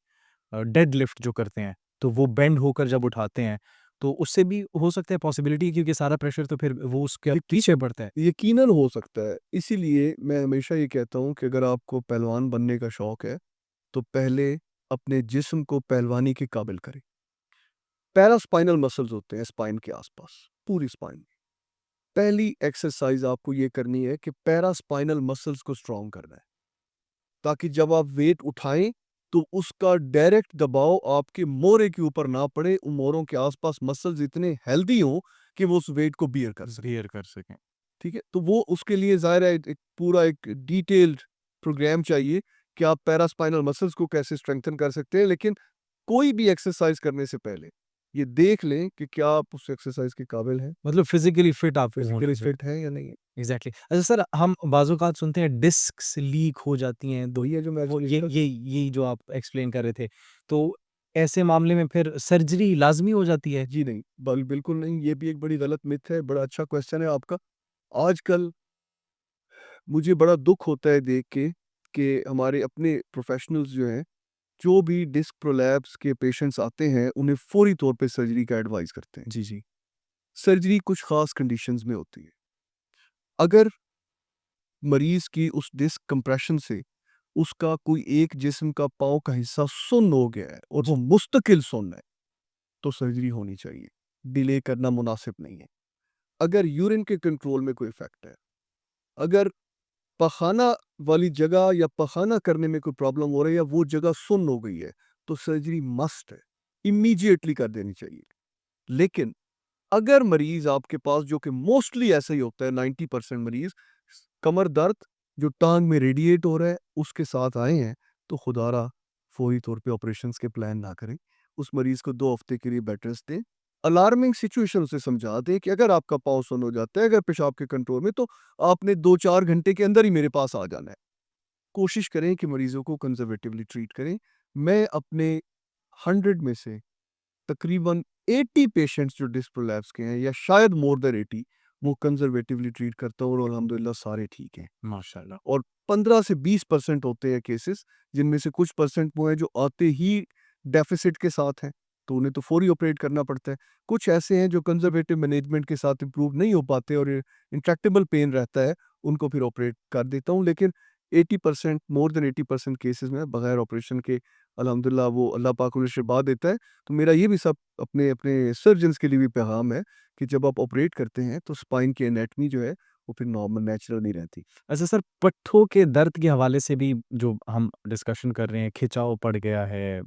डेड लिफ्ट जो करते हैं, तो वो बेंड होकर जब उठाते हैं, तो उससे भी हो सकता है पॉसिबिलिटी, क्योंकि सारा प्रेशर तो फिर वो उसके यकी पीछे पड़ता है। यकीनन हो सकता है। इसीलिए मैं हमेशा ये कहता हूँ कि अगर आपको पहलवान बनने का शौक है, तो पहले अपने जिस्म को पहलवानी के काबिल करें। पैरास्पाइनल मसल्स होते हैं स्पाइन के आसपास, पूरी स्पाइन में। पहली एक्सरसाइज आपको ये करनी है कि पैरास्पाइनल मसल्स को स्ट्रॉन्ग करना है, ताकि जब आप वेट उठाएं, तो उसका डायरेक्ट दबाव आपके मोरे के ऊपर ना पड़े। उन मोरों के आसपास मसल्स इतने हेल्दी हों कि वो उस वेट को बियर कर सकें। बियर कर सकें। ठीक है? तो वो उसके लिए ज़ाहिर है एक पूरा एक डिटेल्ड प्रोग्राम चाहिए कि आप पैरास्पाइनल मसल्स को कैसे स्ट्रेंथन कर सकते हैं। लेकिन कोई भी एक्सरसाइज करने से पहले ये देख लें कि क्या आप उस एक्सरसाइज के काबिल हैं, मतलब फिज़िकली फिट आप होना फिजिकली चाहिए। फिट हैं या नहीं है। एग्ज़ैक्टली। अच्छा सर, हम बाज़-औक़ात सुनते हैं डिस्क्स लीक हो जाती हैं, तो वही है जो मैं वो एक्सप्लेन कर यही जो आप एक्सप्लेन कर रहे थे। तो ऐसे मामले में फिर सर्जरी लाज़मी हो जाती है? जी नहीं, बिल्कुल नहीं, ये भी एक बड़ी गलत मिथ है। बड़ा अच्छा क्वेश्चन है आपका। आजकल मुझे बड़ा दुःख होता है देख के कि हमारे अपने प्रोफेशनल्स जो हैं, जो भी डिस्क प्रोलैप्स के पेशेंट्स आते हैं, उन्हें फ़ौरी तौर पे सर्जरी का एडवाइस करते हैं। जी, जी। सर्जरी कुछ ख़ास कंडीशंस में होती है। अगर मरीज़ की उस डिस्क कंप्रेशन से उसका कोई एक जिस्म का पाँव का हिस्सा सुन्न हो गया है और वो मुस्तकिल सुन्न है, तो सर्जरी होनी चाहिए। डिले करना मुनासिब नहीं है। अगर यूरिन के कंट्रोल में कोई इफ़ेक्ट है, अगर पखाना वाली जगह या पखाना करने में कोई प्रॉब्लम हो रही है या वो जगह सुन्न हो गई है, तो सर्जरी मस्ट है, इमीडिएटली कर देनी चाहिए। लेकिन अगर मरीज़ आपके पास, जो कि मोस्टली ऐसा ही होता है, 90% मरीज़, कमर दर्द जो टाँग में रेडिएट हो रहा है, उसके साथ आए हैं, तो खुदारा फ़ौरी तौर पे ऑपरेशंस के प्लान ना करें। उस मरीज़ को 2 हफ़्ते के लिए बेड रेस्ट दें। अलार्मिंग सिचुएशन उसे समझा दें कि अगर आपका पाँव सुन्न हो जाता है, अगर पेशाब के कंट्रोल में, तो आपने 2-4 घंटे के अंदर ही मेरे पास आ जाना है। कोशिश करें कि मरीज़ों को कंज़र्वेटिवली ट्रीट करें। मैं अपने 100 में से तकरीबन 80 पेशेंट्स जो डिस्क प्रोलैप्स के हैं, या शायद मोर देन 80, वो कंज़र्वेटिवली ट्रीट करता हूँ और अल्हम्दुलिल्लाह सारे ठीक हैं। माशाल्लाह। और 15 से 20% होते हैं केसेस, जिनमें से कुछ परसेंट वो हैं जो आते ही डेफ़िसिट के साथ हैं, तो उन्हें तो फ़ौरी ऑपरेट करना पड़ता है। कुछ ऐसे हैं जो कंज़र्वेटिव मैनेजमेंट के साथ इम्प्रूव नहीं हो पाते और इंट्रैक्टेबल पेन रहता है, उनको फिर ऑपरेट कर देता हूँ। लेकिन 80%, मोर देन 80% केसेस में बगैर ऑपरेशन के अल्हम्दुलिल्लाह वो अल्लाह पाक उन्हें शिफ़ा देता है। तो मेरा ये भी सब अपने अपने सर्जन्स के लिए भी पैगाम है कि जब आप ऑपरेट करते हैं, तो स्पाइन की एनाटमी जो है, वो फिर नॉर्मल नेचुरल नहीं रहती। अच्छा सर, पट्ठों के दर्द के हवाले से भी जो हम डिस्कशन कर रहे हैं, खिंचाव पड़ गया है,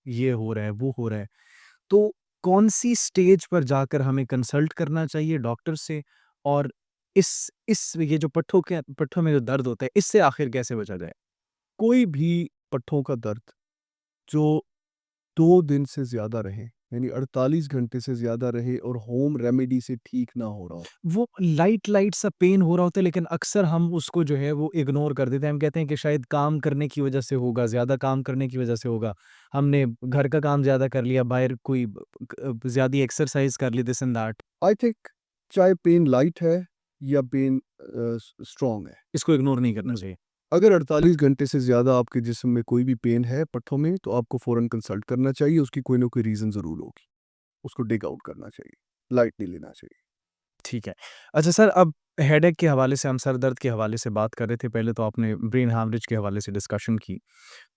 ये हो रहा है, वो हो रहा है, तो कौन-सी स्टेज पर जाकर हमें कंसल्ट करना चाहिए डॉक्टर से? और इस ये जो पट्ठों में जो दर्द होता है, इससे आखिर कैसे बचा जाए? कोई भी पट्ठों का दर्द जो 2 दिन से ज़्यादा रहे, यानी 48 घंटे से ज़्यादा रहे और होम रेमेडी से ठीक ना हो रहा हो। वो लाइट सा पेन हो रहा होता है, लेकिन अक्सर हम उसको जो है वो इग्नोर कर देते हैं। हम कहते हैं कि शायद काम करने की वज़ह से होगा, ज़्यादा काम करने की वज़ह से होगा। हमने घर का काम ज़्यादा कर लिया, बाहर कोई ज़्यादा एक्सरसाइज़ कर ली, this and that. I think चाहे पेन लाइट है या पेन स्ट्रॉन्ग है, इसको इग्नोर नहीं करना चाहिए। अगर 48 घंटे से ज़्यादा आपके जिस्म में कोई भी पेन है पट्ठों में, तो आपको फ़ौरन कंसल्ट करना चाहिए। उसकी कोई ना कोई रीज़न ज़रूर होगी। उसको डिग आउट करना चाहिए, लाइट नहीं लेना चाहिए। ठीक है। अच्छा सर, अब हेडेक के हवाले से, हम सर दर्द के हवाले से बात कर रहे थे, पहले तो आपने ब्रेन हैमरेज के हवाले से डिस्कशन की।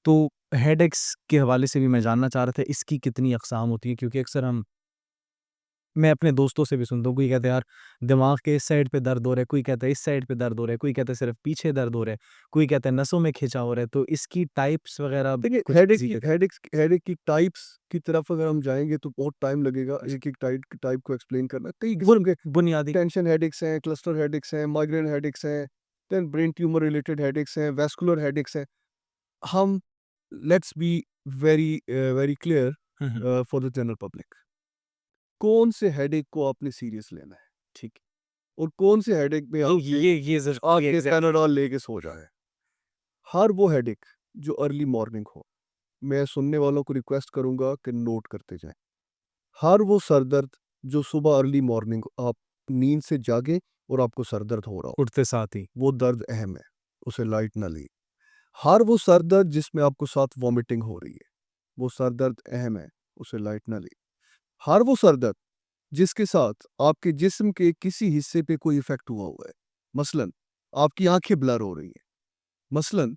तो हेडेक्स के हवाले से भी मैं जानना चाह रहा था, इसकी कितनी अक़साम होती हैं? क्योंकि अक्सर मैं अपने दोस्तों से भी सुनता हूँ, कोई कहता है यार दिमाग के इस साइड पे दर्द हो रहा है, कोई कहता है इस साइड पे दर्द हो रहा है, कोई कहता है सिर्फ़ पीछे दर्द हो रहा है, कोई कहता है नसों में खिंचाव हो रहा है, तो इसकी टाइप्स वग़ैरह देखिए, कुछ इज़ी हेडेक की टाइप्स की तरफ अगर हम जाएँगे तो बहुत टाइम लगेगा एक-एक टाइप को एक्सप्लेन करना। कई किस्म के बुनियादी। टेंशन हेडेक्स हैं, क्लस्टर हेडेक्स हैं, माइग्रेन हेडेक्स हैं, then brain tumour related headaches हैं, वैस्कुलर हेडेक्स हैं। हम let's be very clear hmm, hmm. For the general public. कौन से हेडेक को आपने सीरियस लेना है, ठीक है। और कौन से हेडेक में तो आपने ये ज़र ये आके एग्ज़ैक्ट पैनाडोल लेके सो जाए। हर वो हेडेक जो अर्ली मॉर्निंग हो, मैं सुनने वालों को रिक्वेस्ट करूंगा कि नोट करते जाएं। हर वो सर दर्द जो सुबह अर्ली मॉर्निंग आप नींद से जागे और आपको सर दर्द हो रहा हो, उठते साथ ही। वो दर्द अहम है, उसे लाइट ना ली। हर वो सर दर्द जिसमें आपको साथ वॉमिटिंग हो रही है, वो सर दर्द अहम है, उसे लाइट ना ली। हर वो सर दर्द जिसके साथ आपके जिस्म के किसी हिस्से पे कोई इफेक्ट हुआ हुआ है, मसलन आपकी आंखें ब्लर हो रही हैं, मसलन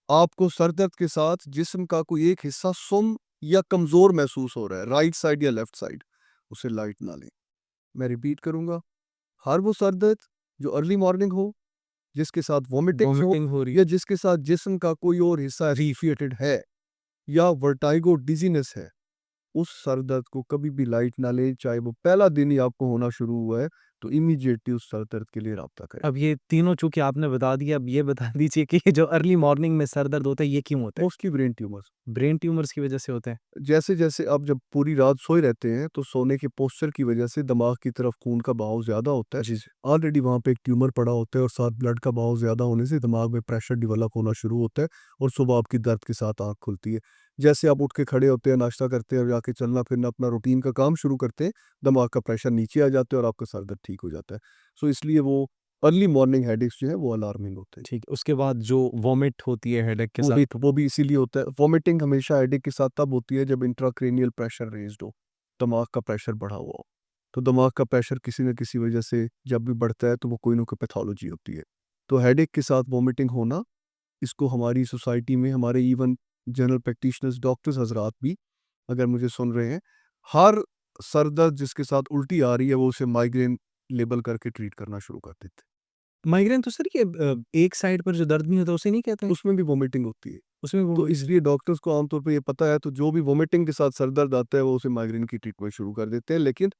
आपको सर दर्द के साथ जिस्म का कोई एक हिस्सा सुम या कमजोर महसूस हो रहा है, राइट साइड या लेफ्ट साइड, उसे लाइट ना लें। मैं रिपीट करूंगा, हर वो सर दर्द जो अर्ली मॉर्निंग हो, जिसके साथ वॉमिटिंग्स हो, वॉमिटिंग हो रही या जिसके साथ जिस्म का कोई और हिस्सा एसोसिएटेड है, या वर्टाइगो डिजीनेस है, उस सर दर्द को कभी भी लाइट ना लें। चाहे वो पहला दिन ही आपको होना शुरू हुआ है, तो इमीडिएटली उस सर दर्द के लिए राब्ता करें। अब ये तीनों चूँकि आपने बता दिया, अब ये बता दीजिए कि ये जो अर्ली मॉर्निंग में सर दर्द होता है, ये क्यों होता है? Mostly brain tumours. Brain tumours की वज़ह से होता है? जैसे-जैसे आप जब पूरी रात सोए रहते हैं, तो सोने के पोस्चर की वजह से दिमाग की तरफ खून का बहाव ज़्यादा होता है। जी, जी। ऑलरेडी वहाँ पे एक ट्यूमर पड़ा होता है और साथ ब्लड का बहाव ज़्यादा होने से दिमाग में प्रेशर डेवलप होना शुरू होता है और सुबह आपकी दर्द के साथ आँख खुलती है। जैसे आप उठ के खड़े होते हैं, नाश्ता करते हैं और जाके चलना-फिरना अपना रूटीन का काम शुरू करते हैं, दिमाग का प्रेशर नीचे आ जाता है और आपका सर दर्द ठीक हो जाता है। सो इसलिए वो अर्ली मॉर्निंग हेडेक्स जो है वो अलार्मिंग होते हैं। ठीक है, उसके बाद जो वॉमिट होती है हेडेक के साथ। वो भी इसीलिए होता है। वॉमिटिंग हमेशा हेडेक के साथ तब होती है जब इंट्राक्रैनियल प्रेशर रेज़्ड हो, दिमाग का प्रेशर बढ़ा हुआ हो। तो दिमाग का प्रेशर किसी न किसी वजह से जब भी बढ़ता है, तो वो कोई ना कोई पैथोलॉजी होती है। तो हेडेक के साथ वॉमिटिंग होना, इसको हमारी सोसाइटी में हमारे इवन जनरल प्रैक्टिशनर्स डॉक्टर्स हज़रात भी अगर मुझे सुन रहे हैं, हर सर दर्द जिसके साथ उल्टी आ रही है, वो उसे माइग्रेन लेबल करके ट्रीट करना शुरू कर देते हैं। माइग्रेन तो सर ये एक साइड पर जो दर्द नहीं होता उसे नहीं कहते हैं? उसमें भी वॉमिटिंग होती है। उसमें तो वॉमिट इसलिए डॉक्टर्स को आमतौर पे ये पता है, तो जो भी वोमिटिंग के साथ सर दर्द आता है, वो उसे माइग्रेन की ट्रीटमेंट शुरू कर देते हैं। लेकिन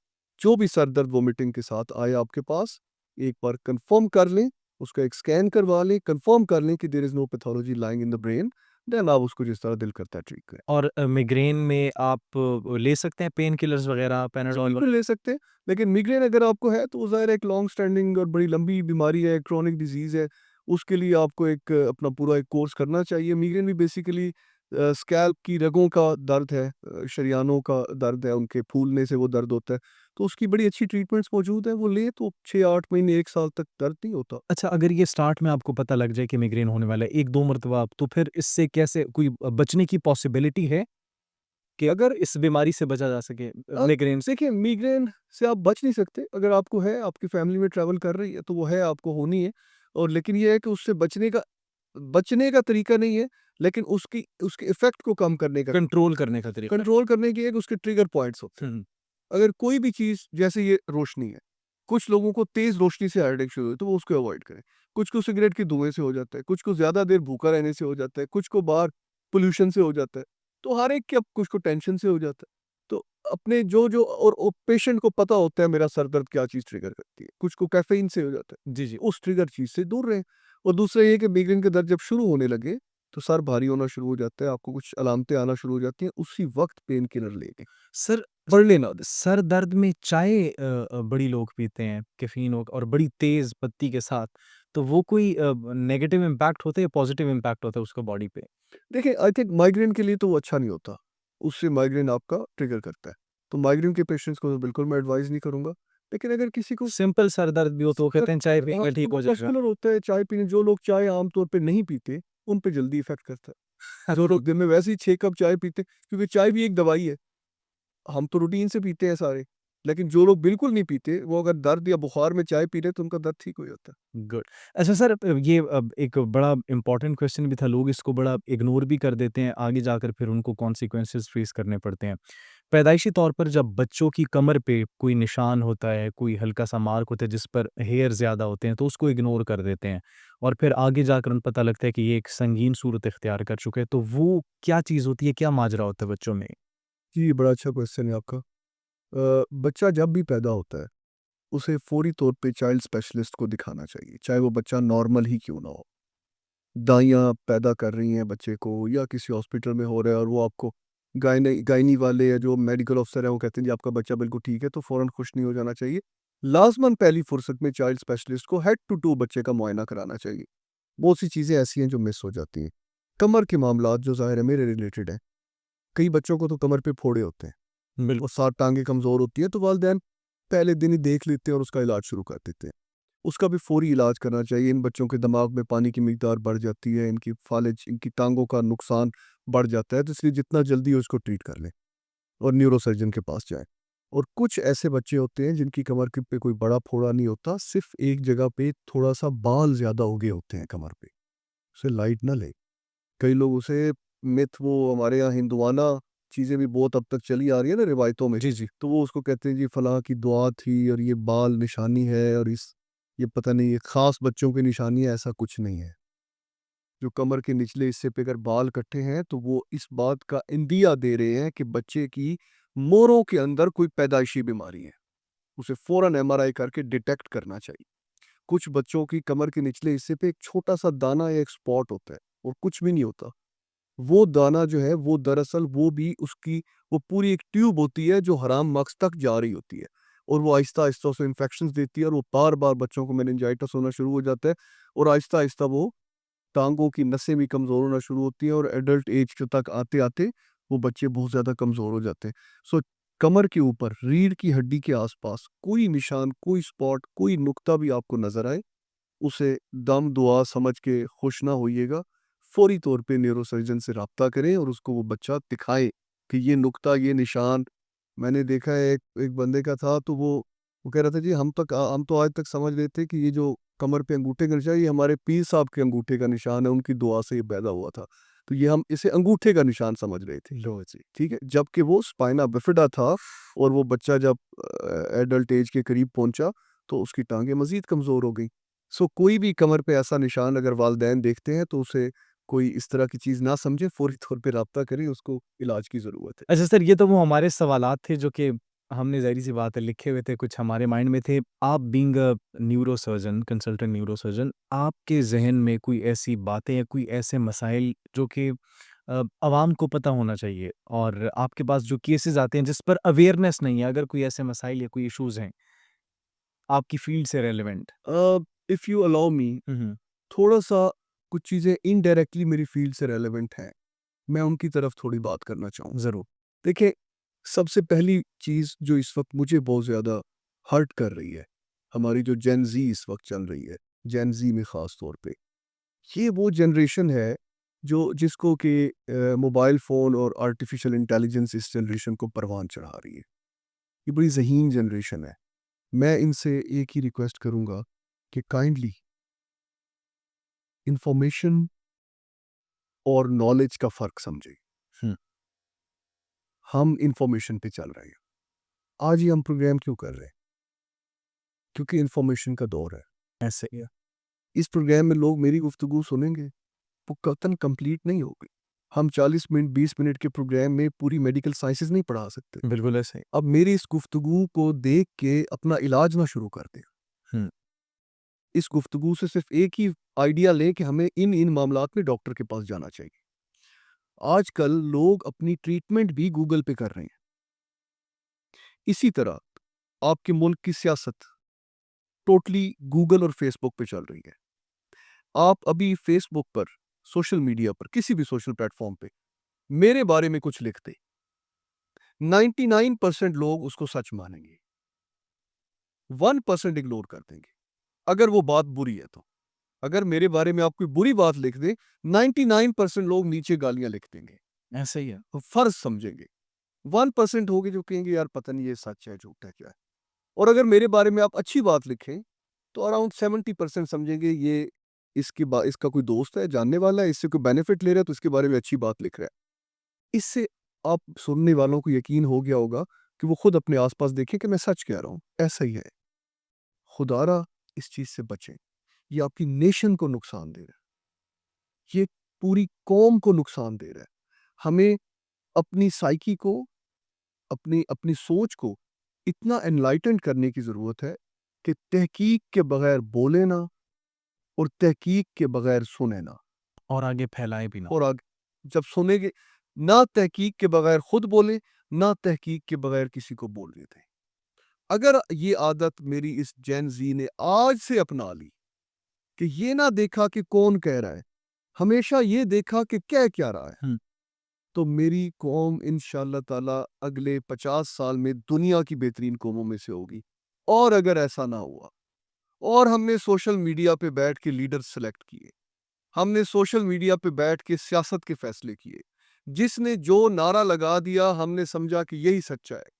जो भी सर दर्द वोमिटिंग के साथ आए आपके पास, एक बार कंफर्म कर लें उसका एक स्कैन करवा लें, कंफर्म कर लें कि there is no pathology lying in the brain, then आप उसको जिस तरह दिल करता है ट्रीट करें। और माइग्रेन में आप ले सकते हैं पेन किलर्स वगैरह, जी, पैनाडोल बिल्कुल ले सकते हैं, लेकिन माइग्रेन अगर आपको है तो वो ज़ाहिर है एक लॉन्ग स्टैंडिंग और बड़ी लंबी बीमारी है, क्रोनिक डिज़ीज़ है, उसके लिए आपको एक अपना पूरा एक कोर्स करना चाहिए। माइग्रेन भी बेसिकली स्कैल्प की रगों का दर्द है, शरियानों का दर्द है, उनके फूलने से वो दर्द होता है, तो उसकी बड़ी अच्छी ट्रीटमेंट्स मौजूद हैं, वो लें तो 6-8 महीने 1 साल तक दर्द नहीं होता। अच्छा, अगर ये स्टार्ट में आपको पता लग जाए कि माइग्रेन होने वाला है 1-2 मर्तबा, तो फिर इससे कैसे कोई बचने की पॉसिबिलिटी है कि अगर इस बीमारी से बचा जा सके अ, माइग्रेन से? देखिए माइग्रेन से आप बच नहीं सकते, अगर आपको है, आपकी फैमिली में ट्रैवल कर रही है, तो वो है, आपको होनी है और लेकिन ये है कि उससे बचने का तरीका नहीं है, लेकिन उसके इफ़ेक्ट को कम करने का कंट्रोल करने का तरीका है। कंट्रोल करने की एक उसके ट्रिगर पॉइंट्स होते हैं। हुँ, अगर कोई भी चीज़ जैसे ये रोशनी है, कुछ लोगों को तेज़ रोशनी से हेडेक शुरू हुई तो वो उसको अवॉइड करें। कुछ को सिगरेट के धुएँ से हो जाता है, कुछ को ज़्यादा देर भूखा रहने से हो जाता है, कुछ को बाहर पॉल्यूशन से हो जाता है। तो हर एक के अब कुछ को टेंशन से हो जाता है। तो अपने जो और पेशेंट को पता होता है मेरा सर दर्द क्या चीज़ ट्रिगर करती है, कुछ को कैफ़ीन से हो जाता है। जी, जी। उस ट्रिगर चीज़ से दूर रहें और दूसरा ये है कि माइग्रेन का दर्द जब शुरू होने लगे, तो सर भारी होना शुरू हो जाता है, आपको कुछ अलामतें आना शुरू हो जाती हैं, उसी वक़्त पेन किलर ले लें। सर पढ़ लेना। सर दर्द में चाय बड़ी लोग पीते हैं, कैफ़ीन हो और बड़ी तेज़ पत्ती के साथ, तो वो कोई नेगेटिव इम्पैक्ट होता है या पॉज़िटिव इम्पैक्ट होता है उसका बॉडी पे? देखिए, आई थिंक माइग्रेन के लिए तो वो अच्छा नहीं होता। उससे माइग्रेन आपका ट्रिगर करता है। तो माइग्रेन के पेशेंट्स को तो बिल्कुल मैं एडवाइस नहीं करूँगा। लेकिन अगर किसी को सिंपल सर दर्द भी हो तो वो अगर कहते हैं चाय हाँ, पिएँगे ठीक हो जो जाएगा। मस्कुलर होता है चाय पीने जो लोग चाय आम तौर पे नहीं पीते, उन पे जल्दी इफ़ेक्ट करता है। जो लोग दिन में वैसे ही 6 कप चाय पीते क्योंकि चाय भी एक दवाई है। हम तो रूटीन से पीते हैं सारे। लेकिन जो लोग बिल्कुल नहीं पीते, वो अगर दर्द या बुखार में चाय पी रहे हैं तो उनका दर्द ठीक हो जाता है। गुड। अच्छा सर, ये एक बड़ा इम्पोर्टेंट क्वेश्चन भी था, लोग इसको बड़ा इग्नोर भी कर देते हैं, आगे जाकर फिर उनको कॉन्सिक्वेंसेस फेस करने पड़ते हैं। पैदाइशी तौर पर जब बच्चों की कमर पे कोई निशान होता है, कोई हल्का-सा मार्क होता है जिस पर हेयर ज़्यादा होते हैं, तो उसको इग्नोर कर देते हैं और फिर आगे जाकर उन्हें पता लगता है कि ये एक संगीन सूरत इख्तियार कर चुका है, तो वो क्या चीज़ होती है, क्या माजरा होता है बच्चों में? जी, ये बड़ा अच्छा क्वेश्चन है आपका। बच्चा जब भी पैदा होता है, उसे फ़ौरी तौर पे चाइल्ड स्पेशलिस्ट को दिखाना चाहिए, चाहे वो बच्चा नॉर्मल ही क्यों ना हो। दाइयाँ पैदा कर रही हैं बच्चे को या किसी हॉस्पिटल में हो रहा है और वो आपको गायनी वाले या जो मेडिकल अफ़सर हैं वो कहते हैं जी आपका बच्चा बिल्कुल ठीक है, तो फ़ौरन खुश नहीं हो जाना चाहिए। लाज़मन पहली फ़ुर्सत में चाइल्ड स्पेशलिस्ट को हेड टू टू बच्चे का मुआयना कराना चाहिए। बहुत सी चीज़ें ऐसी हैं जो मिस हो जाती हैं। कमर के मामलात जो ज़ाहिर है मेरे रिलेटेड हैं। कई बच्चों को तो कमर पे फोड़े होते हैं बिल्कुल। और 7 टाँगें कमज़ोर होती हैं तो वालिदैन पहले दिन ही देख लेते हैं और उसका इलाज शुरू कर देते हैं। उसका भी फ़ौरी इलाज करना चाहिए। इन बच्चों के दिमाग में पानी की मिक़दार बढ़ जाती है, इनकी फ़ालिज, इनकी टाँगों का नुकसान बढ़ जाता है, तो इसलिए जितना जल्दी हो इसको ट्रीट कर लें और न्यूरोसर्जन के पास जाएँ। और कुछ ऐसे बच्चे होते हैं जिनकी कमर के पे कोई बड़ा फोड़ा नहीं होता, सिर्फ़ एक जगह पे थोड़ा-सा बाल ज़्यादा उगे होते हैं कमर पे, उसे लाइट ना लें। कई लोग उसे मिथ वो हमारे यहाँ हिंदुआना चीज़ें भी बहुत अब तक चली आ रही है ना रिवायतों में, जी, जी। तो वो उसको कहते हैं जी फलाँ की दुआ थी और ये बाल निशानी है और ये पता नहीं ये ख़ास बच्चों की निशानी है, ऐसा कुछ नहीं है। जो कमर के निचले हिस्से पे अगर बाल इकट्ठे हैं तो वो इस बात का इंदिया दे रहे हैं कि बच्चे की मोरों के अंदर कोई पैदाइशी बीमारी है। उसे फ़ौरन एमआरआई करके डिटेक्ट करना चाहिए। कुछ बच्चों की कमर के निचले हिस्से पे एक छोटा-सा दाना या एक स्पॉट होता है और कुछ भी नहीं होता। वो दाना जो है वो दरअसल वो भी उसकी वो पूरी एक ट्यूब होती है जो हराम मग़ज़ तक जा रही होती है और वो आहिस्ता-आहिस्ता उसे इन्फेक्शंस देती है और वो बार-बार बच्चों को मेनिंजाइटिस होना शुरू हो जाता है और आहिस्ता-आहिस्ता वो टाँगों की नसें भी कमज़ोर होना शुरू होती हैं और एडल्ट एज के तक आते-आते वो बच्चे बहुत ज़्यादा कमज़ोर हो जाते हैं। सो कमर के ऊपर, रीढ़ की हड्डी के आस-पास कोई निशान, कोई स्पॉट, कोई नुक्ता भी आपको नज़र आए, उसे दम दुआ समझ के खुश ना होइएगा। फ़ौरी तौर पे न्यूरोसर्जन से राब्ता करें और उसको वो बच्चा दिखाएँ कि ये नुक्ता, ये निशान मैंने देखा है एक एक बंदे का था तो वो कह रहा था जी हम तो आज तक समझ रहे थे कि ये जो कमर पे अंगूठे का निशान ये हमारे पीर साहब के अंगूठे का निशान है, उनकी दुआ से ये पैदा हुआ था। तो ये हम इसे अंगूठे का निशान समझ रहे थे। लो जी, ठीक है? जबकि वो स्पाइना बिफिडा था और वो बच्चा जब एडल्ट एज के करीब पहुँचा तो उसकी टाँगें मज़ीद कमज़ोर हो गईं। सो कोई भी कमर पे ऐसा निशान अगर वालिदैन देखते हैं तो उसे कोई इस तरह की चीज़ ना समझे, फ़ौरी तौर पे राब्ता करें, उसको इलाज की ज़रूरत है। अच्छा सर, ये तो वो हमारे सवालात थे जो कि हमने ज़ाहिर-सी बात है लिखे हुए थे, कुछ हमारे माइंड में थे। आप being a neurosurgeon, consultant neurosurgeon, आपके ज़हन में कोई ऐसी बातें या कोई ऐसे मसाइल जो कि आवाम को पता होना चाहिए और आपके पास जो केसेज़ आते हैं जिस पर अवेयरनेस नहीं है, अगर कोई ऐसे मसाइल या कोई इश्यूज़ हैं, आपकी फ़ील्ड से relevant? If you allow me, hmm, hmm. थोड़ा-सा कुछ चीज़ें इनडायरेक्टली मेरी फ़ील्ड से रेलेवेंट हैं, मैं उनकी तरफ थोड़ी बात करना चाहूँगा। ज़रूर। देखिए, सबसे पहली चीज़ जो इस वक़्त मुझे बहुत ज़्यादा हर्ट कर रही है, हमारी जो जेन ज़ी इस वक़्त चल रही है, जेन ज़ी में ख़ास तौर पे, ये वो जनरेशन है जो जिसको कि मोबाइल फ़ोन और आर्टिफ़िशियल इंटेलिजेंस इस जनरेशन को परवान चढ़ा रही है। ये बड़ी ज़हीन जनरेशन है। मैं इनसे एक ही रिक्वेस्ट करूँगा कि काइंडली इन्फॉर्मेशन और नॉलेज का फ़र्क समझें। हुँ, हम इन्फॉर्मेशन पे चल रहे हैं। आज ये हम प्रोग्राम क्यों कर रहे हैं? क्योंकि इन्फॉर्मेशन का दौर है। ऐसे ही है। इस प्रोग्राम में लोग मेरी गुफ्तगू सुनेंगे, वो कतन कंप्लीट नहीं होगी। हम 40 मिनट 20 मिनट के प्रोग्राम में पूरी मेडिकल साइंसेज़ नहीं पढ़ा सकते। बिल्कुल ऐसे ही। अब मेरी इस गुफ्तगू को देख के अपना इलाज ना शुरू कर दें। हुँ, इस गुफ्तगू से सिर्फ़ एक ही आइडिया लें कि हमें इन-इन मामलात में डॉक्टर के पास जाना चाहिए। आजकल लोग अपनी ट्रीटमेंट भी गूगल पे कर रहे हैं। इसी तरह आपके मुल्क की सियासत टोटली गूगल और फ़ेसबुक पे चल रही है। आप अभी फ़ेसबुक पर, सोशल मीडिया पर, किसी भी सोशल प्लेटफ़ॉर्म पे मेरे बारे में कुछ लिखते, 99% लोग उसको सच मानेंगे, 1% इग्नोर कर देंगे, अगर वो बात बुरी है तो। अगर मेरे बारे में आप कोई बुरी बात लिख दें, 99% लोग नीचे गालियाँ लिख देंगे, ऐसे ही है। तो फ़र्ज़ समझेंगे। 1% होंगे जो कहेंगे यार पता नहीं ये सच है, झूठ है, क्या है। और अगर मेरे बारे में आप अच्छी बात लिखें, तो अराउंड 70% समझेंगे ये इसका कोई दोस्त है, जानने वाला है, इससे कोई बेनिफिट ले रहा है तो इसके बारे में अच्छी बात लिख रहा है। इससे आप सुनने वालों को यकीन हो गया होगा कि वो खुद अपने आस-पास देखें कि मैं सच कह रहा हूँ, ऐसा ही है। खुदारा इस चीज़ से बचें, ये आपकी नेशन को नुकसान दे रहा है, ये पूरी कौम को नुकसान दे रहा है। हमें अपनी साइकी को, अपनी अपनी सोच को इतना एनलाइटेंड करने की ज़रूरत है कि तहकीक के बगैर बोले ना और तहकीक के बगैर सुने ना। और आगे फैलाए भी ना। और जब सुनेंगे, ना तहकीक के बगैर खुद बोले, ना तहकीक के बगैर किसी को बोलने दें। अगर ये आदत मेरी इस जेन ज़ी ने आज से अपना ली कि ये ना देखा कि कौन कह रहा है, हमेशा ये देखा कि कह क्या रहा है, हुँ, तो मेरी कौम इंशाअल्लाह ताला अगले 50 साल में दुनिया की बेहतरीन कौमों में से होगी। और अगर ऐसा ना हुआ और हमने सोशल मीडिया पे बैठ के लीडर सेलेक्ट किए, हमने सोशल मीडिया पे बैठ के सियासत के फैसले किए, जिसने जो नारा लगा दिया हमने समझा कि यही सच्चा है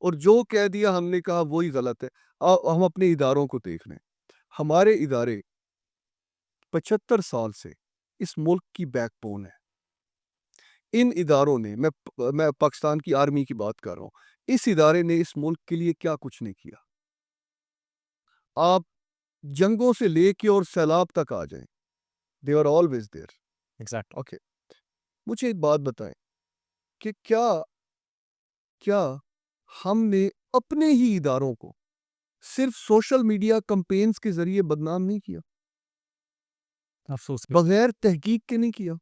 और जो कह दिया हमने कहा वही गलत है। हम अपने इदारों को देख लें, हमारे इदारे 75 साल से इस मुल्क की बैकबोन है। इन इदारों ने, मैं पाकिस्तान की आर्मी की बात कर रहा हूँ, इस इदारे ने इस मुल्क के लिए क्या कुछ नहीं किया। आप जंगों से लेके और सैलाब तक आ जाएं, they are always there. Exactly. Okay, मुझे एक बात बताएं कि क्या क्या हमने अपने ही इदारों को सिर्फ सोशल मीडिया कैंपेन्स के जरिए बदनाम नहीं किया, अफ़सोस की बगैर तहकीक के नहीं किया।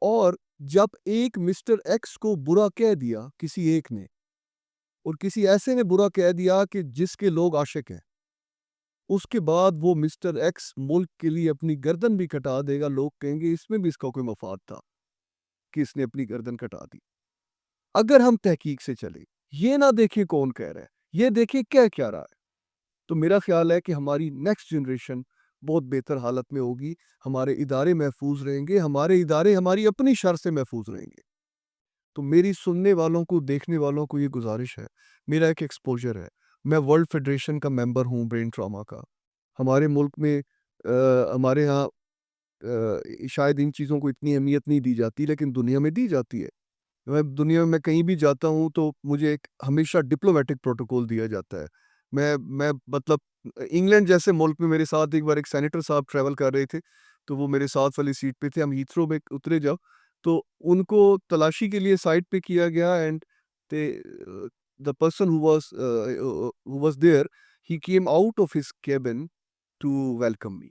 और जब एक मिस्टर एक्स को बुरा कह दिया किसी एक ने, और किसी ऐसे ने बुरा कह दिया कि जिसके लोग आशिक हैं, उसके बाद वो मिस्टर एक्स मुल्क के लिए अपनी गर्दन भी कटा देगा। लोग कहेंगे इसमें भी इसका कोई मफाद था कि इसने अपनी गर्दन कटा दी। अगर हम तहकीक से चले, ये ना देखें कौन कह रहा है, ये देखें कह क्या रहा है, तो मेरा ख्याल है कि हमारी नेक्स्ट जनरेशन बहुत बेहतर हालत में होगी। हमारे इदारे महफूज रहेंगे, हमारे इदारे हमारी अपनी शर से महफूज रहेंगे। तो मेरी सुनने वालों को, देखने वालों को ये गुजारिश है, मेरा एक एक्सपोज़र है। मैं वर्ल्ड फेडरेशन का मेंबर हूँ ब्रेन ट्रॉमा का। हमारे मुल्क में हमारे यहाँ शायद इन चीज़ों को इतनी अहमियत नहीं दी जाती, लेकिन दुनिया में दी जाती है। मैं दुनिया में कहीं भी जाता हूँ तो मुझे एक हमेशा डिप्लोमेटिक प्रोटोकॉल दिया जाता है। मैं मतलब इंग्लैंड जैसे मुल्क में मेरे साथ एक बार एक सेनेटर साहब ट्रैवल कर रहे थे, तो वो मेरे साथ वाली सीट पे थे। हम हीथ्रो में उतरे जब, तो उनको तलाशी के लिए साइड पे किया गया and the person who was there, he came out of his cabin to welcome me.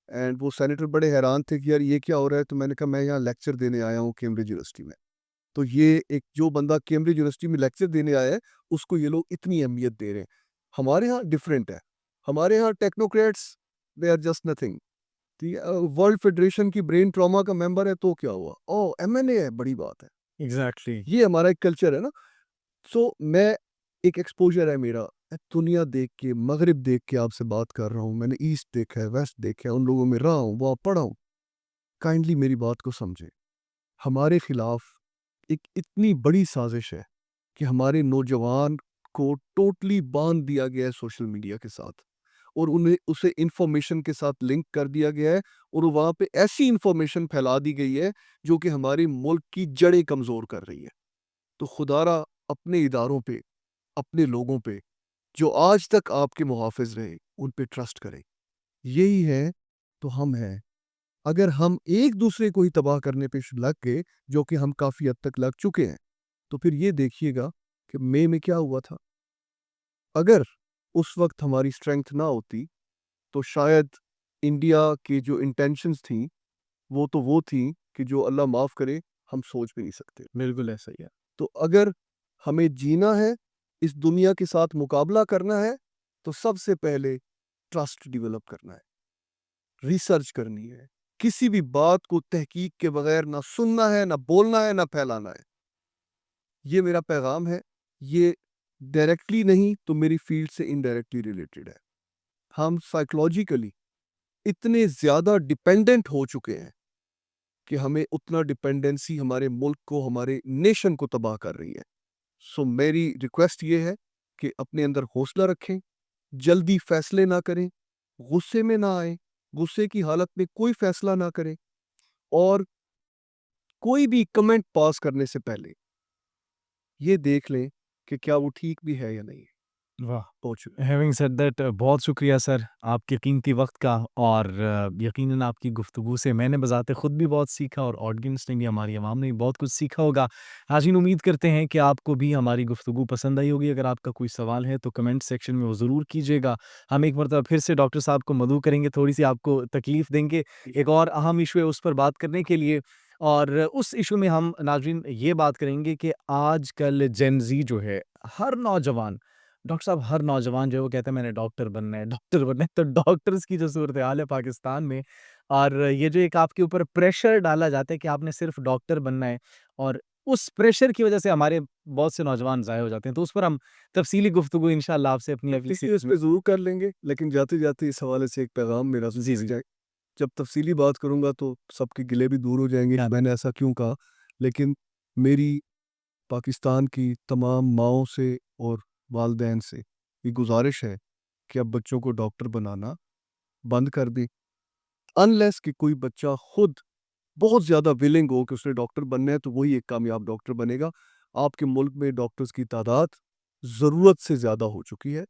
And वो सेनेटर बड़े हैरान थे कि यार ये क्या हो रहा है, तो मैंने कहा मैं यहाँ लेक्चर देने आया हूँ कैम्ब्रिज यूनिवर्सिटी में। तो ये एक जो बंदा कैम्ब्रिज यूनिवर्सिटी में लेक्चर देने आया है, उसको ये लोग इतनी अहमियत दे रहे हैं। हमारे यहाँ डिफरेंट है। हमारे यहाँ technocrats, they are just nothing. World federation की ब्रेन ट्रॉमा का मेंबर है तो क्या हुआ, ओ एमएनए है, बड़ी बात है। एग्जैक्टली। ये हमारा एक कल्चर है ना। सो मैं एक एक्सपोजर है मेरा, मैं दुनिया देख के, मगरिब देख के आपसे बात कर रहा हूँ। मैंने ईस्ट देखा है, वेस्ट देखा है, उन लोगों में रहा हूँ, वहाँ पढ़ा हूँ। काइंडली मेरी बात को समझे। हमारे खिलाफ एक इतनी बड़ी साजिश है कि हमारे नौजवान को टोटली बांध दिया गया है सोशल मीडिया के साथ, और उन्हें उसे इंफॉर्मेशन के साथ लिंक कर दिया गया है, और वहाँ पे ऐसी इंफॉर्मेशन फैला दी गई है जो कि हमारे मुल्क की जड़ें कमज़ोर कर रही है। तो खुदारा अपने इदारों पे, अपने लोगों पे, जो आज तक आपके मुहाफ़िज़ रहे, उन पे ट्रस्ट करें। यही है तो हम हैं। अगर हम एक दूसरे को ही तबाह करने पे लग गए, जो कि हम काफ़ी हद तक लग चुके हैं, तो फिर ये देखिएगा कि मई में क्या हुआ था। अगर उस वक़्त हमारी स्ट्रेंथ ना होती, तो शायद इंडिया की जो इंटेंशंस थी, वो थी कि जो अल्लाह माफ़ करे, हम सोच भी नहीं सकते। बिल्कुल ऐसा ही है। तो अगर हमें जीना है, इस दुनिया के साथ मुकाबला करना है, तो सबसे पहले ट्रस्ट डेवलप करना है, रिसर्च करनी है। किसी भी बात को तहकीक के बगैर ना सुनना है, ना बोलना है, ना फैलाना है। ये मेरा पैगाम है। ये डायरेक्टली नहीं तो मेरी फील्ड से इनडायरेक्टली रिलेटेड है। हम साइकोलॉजिकली इतने ज़्यादा डिपेंडेंट हो चुके हैं कि हमें उतना डिपेंडेंसी हमारे मुल्क को, हमारे नेशन को तबाह कर रही है। सो मेरी रिक्वेस्ट ये है कि अपने अंदर हौसला रखें, जल्दी फैसले ना करें, गुस्से में ना आए, गुस्से की हालत में कोई फैसला ना करें, और कोई भी कमेंट पास करने से पहले ये देख लें कि क्या वो ठीक भी है या नहीं। वाह! हो चुका। हैविंग सेड दैट बहुत शुक्रिया सर आपके कीमती वक़्त का और यकीनन आपकी गुफ्तगू से मैंने बज़ाते ख़ुद भी बहुत सीखा और ऑडियंस ने भी, हमारी आवाम ने भी बहुत कुछ सीखा होगा। नाज़रीन उम्मीद करते हैं कि आपको भी हमारी गुफ्तगू पसंद आई होगी। अगर आपका कोई सवाल है तो कमेंट सेक्शन में वो ज़रूर कीजिएगा। हम एक मरतबा फिर से डॉक्टर साहब को मदऊ करेंगे, थोड़ी-सी आपको तकलीफ़ देंगे। एक और अहम इश्यू है उस पर बात करने के लिए, और उस इश्यू में हम नाज़रीन ये बात करेंगे कि आजकल जेन ज़ी जो है, हर नौजवान, डॉक्टर साहब हर नौजवान जो है वो कहता है मैंने डॉक्टर बनना है, डॉक्टर बनना है। तो डॉक्टर्स की जो सूरत-ए-हाल है पाकिस्तान में, और ये जो एक आपके ऊपर प्रेशर डाला जाता है कि आपने सिर्फ़ डॉक्टर बनना है, और उस प्रेशर की वज़ह से हमारे बहुत से नौजवान ज़ाया हो जाते हैं। तो उस पर हम तफ़सीली गुफ्तगू इंशाअल्लाह आपसे अपनी अगली देखिए, इस पे ज़रूर कर लेंगे, लेकिन जाते-जाते इस हवाले से एक पैगाम मेरा जी, रह जी। जाए। जब तफ़सीली बात करूँगा तो सबके गिले भी दूर हो जाएँगे कि मैंने ऐसा क्यों कहा। लेकिन मेरी पाकिस्तान की तमाम माँओं से और वालिदैन से ये गुज़ारिश है कि अब बच्चों को डॉक्टर बनाना बंद कर दें। अनलेस कि कोई बच्चा खुद बहुत ज़्यादा विलिंग हो कि उसने डॉक्टर बनना है, तो वही एक कामयाब डॉक्टर बनेगा। आपके मुल्क में डॉक्टर्स की तादाद ज़रूरत से ज़्यादा हो चुकी है,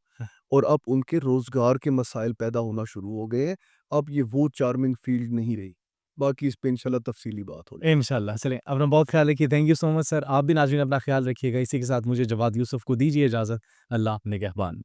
और अब उनके रोज़गार के मसाइल पैदा होना शुरू हो गए हैं। अब ये वो चार्मिंग फ़ील्ड नहीं रही। बाकी इस पे इंशाल्लाह तफ़सीली बात होगी। इंशाअल्लाह। चलें, अपना बहुत ख़्याल रखिए। Thank you so much sir. आप भी नाज़रीन अपना ख़्याल रखिएगा। इसी के साथ मुझे जवाद यूसुफ़ को दीजिए इजाज़त। अल्लाह निगहबान।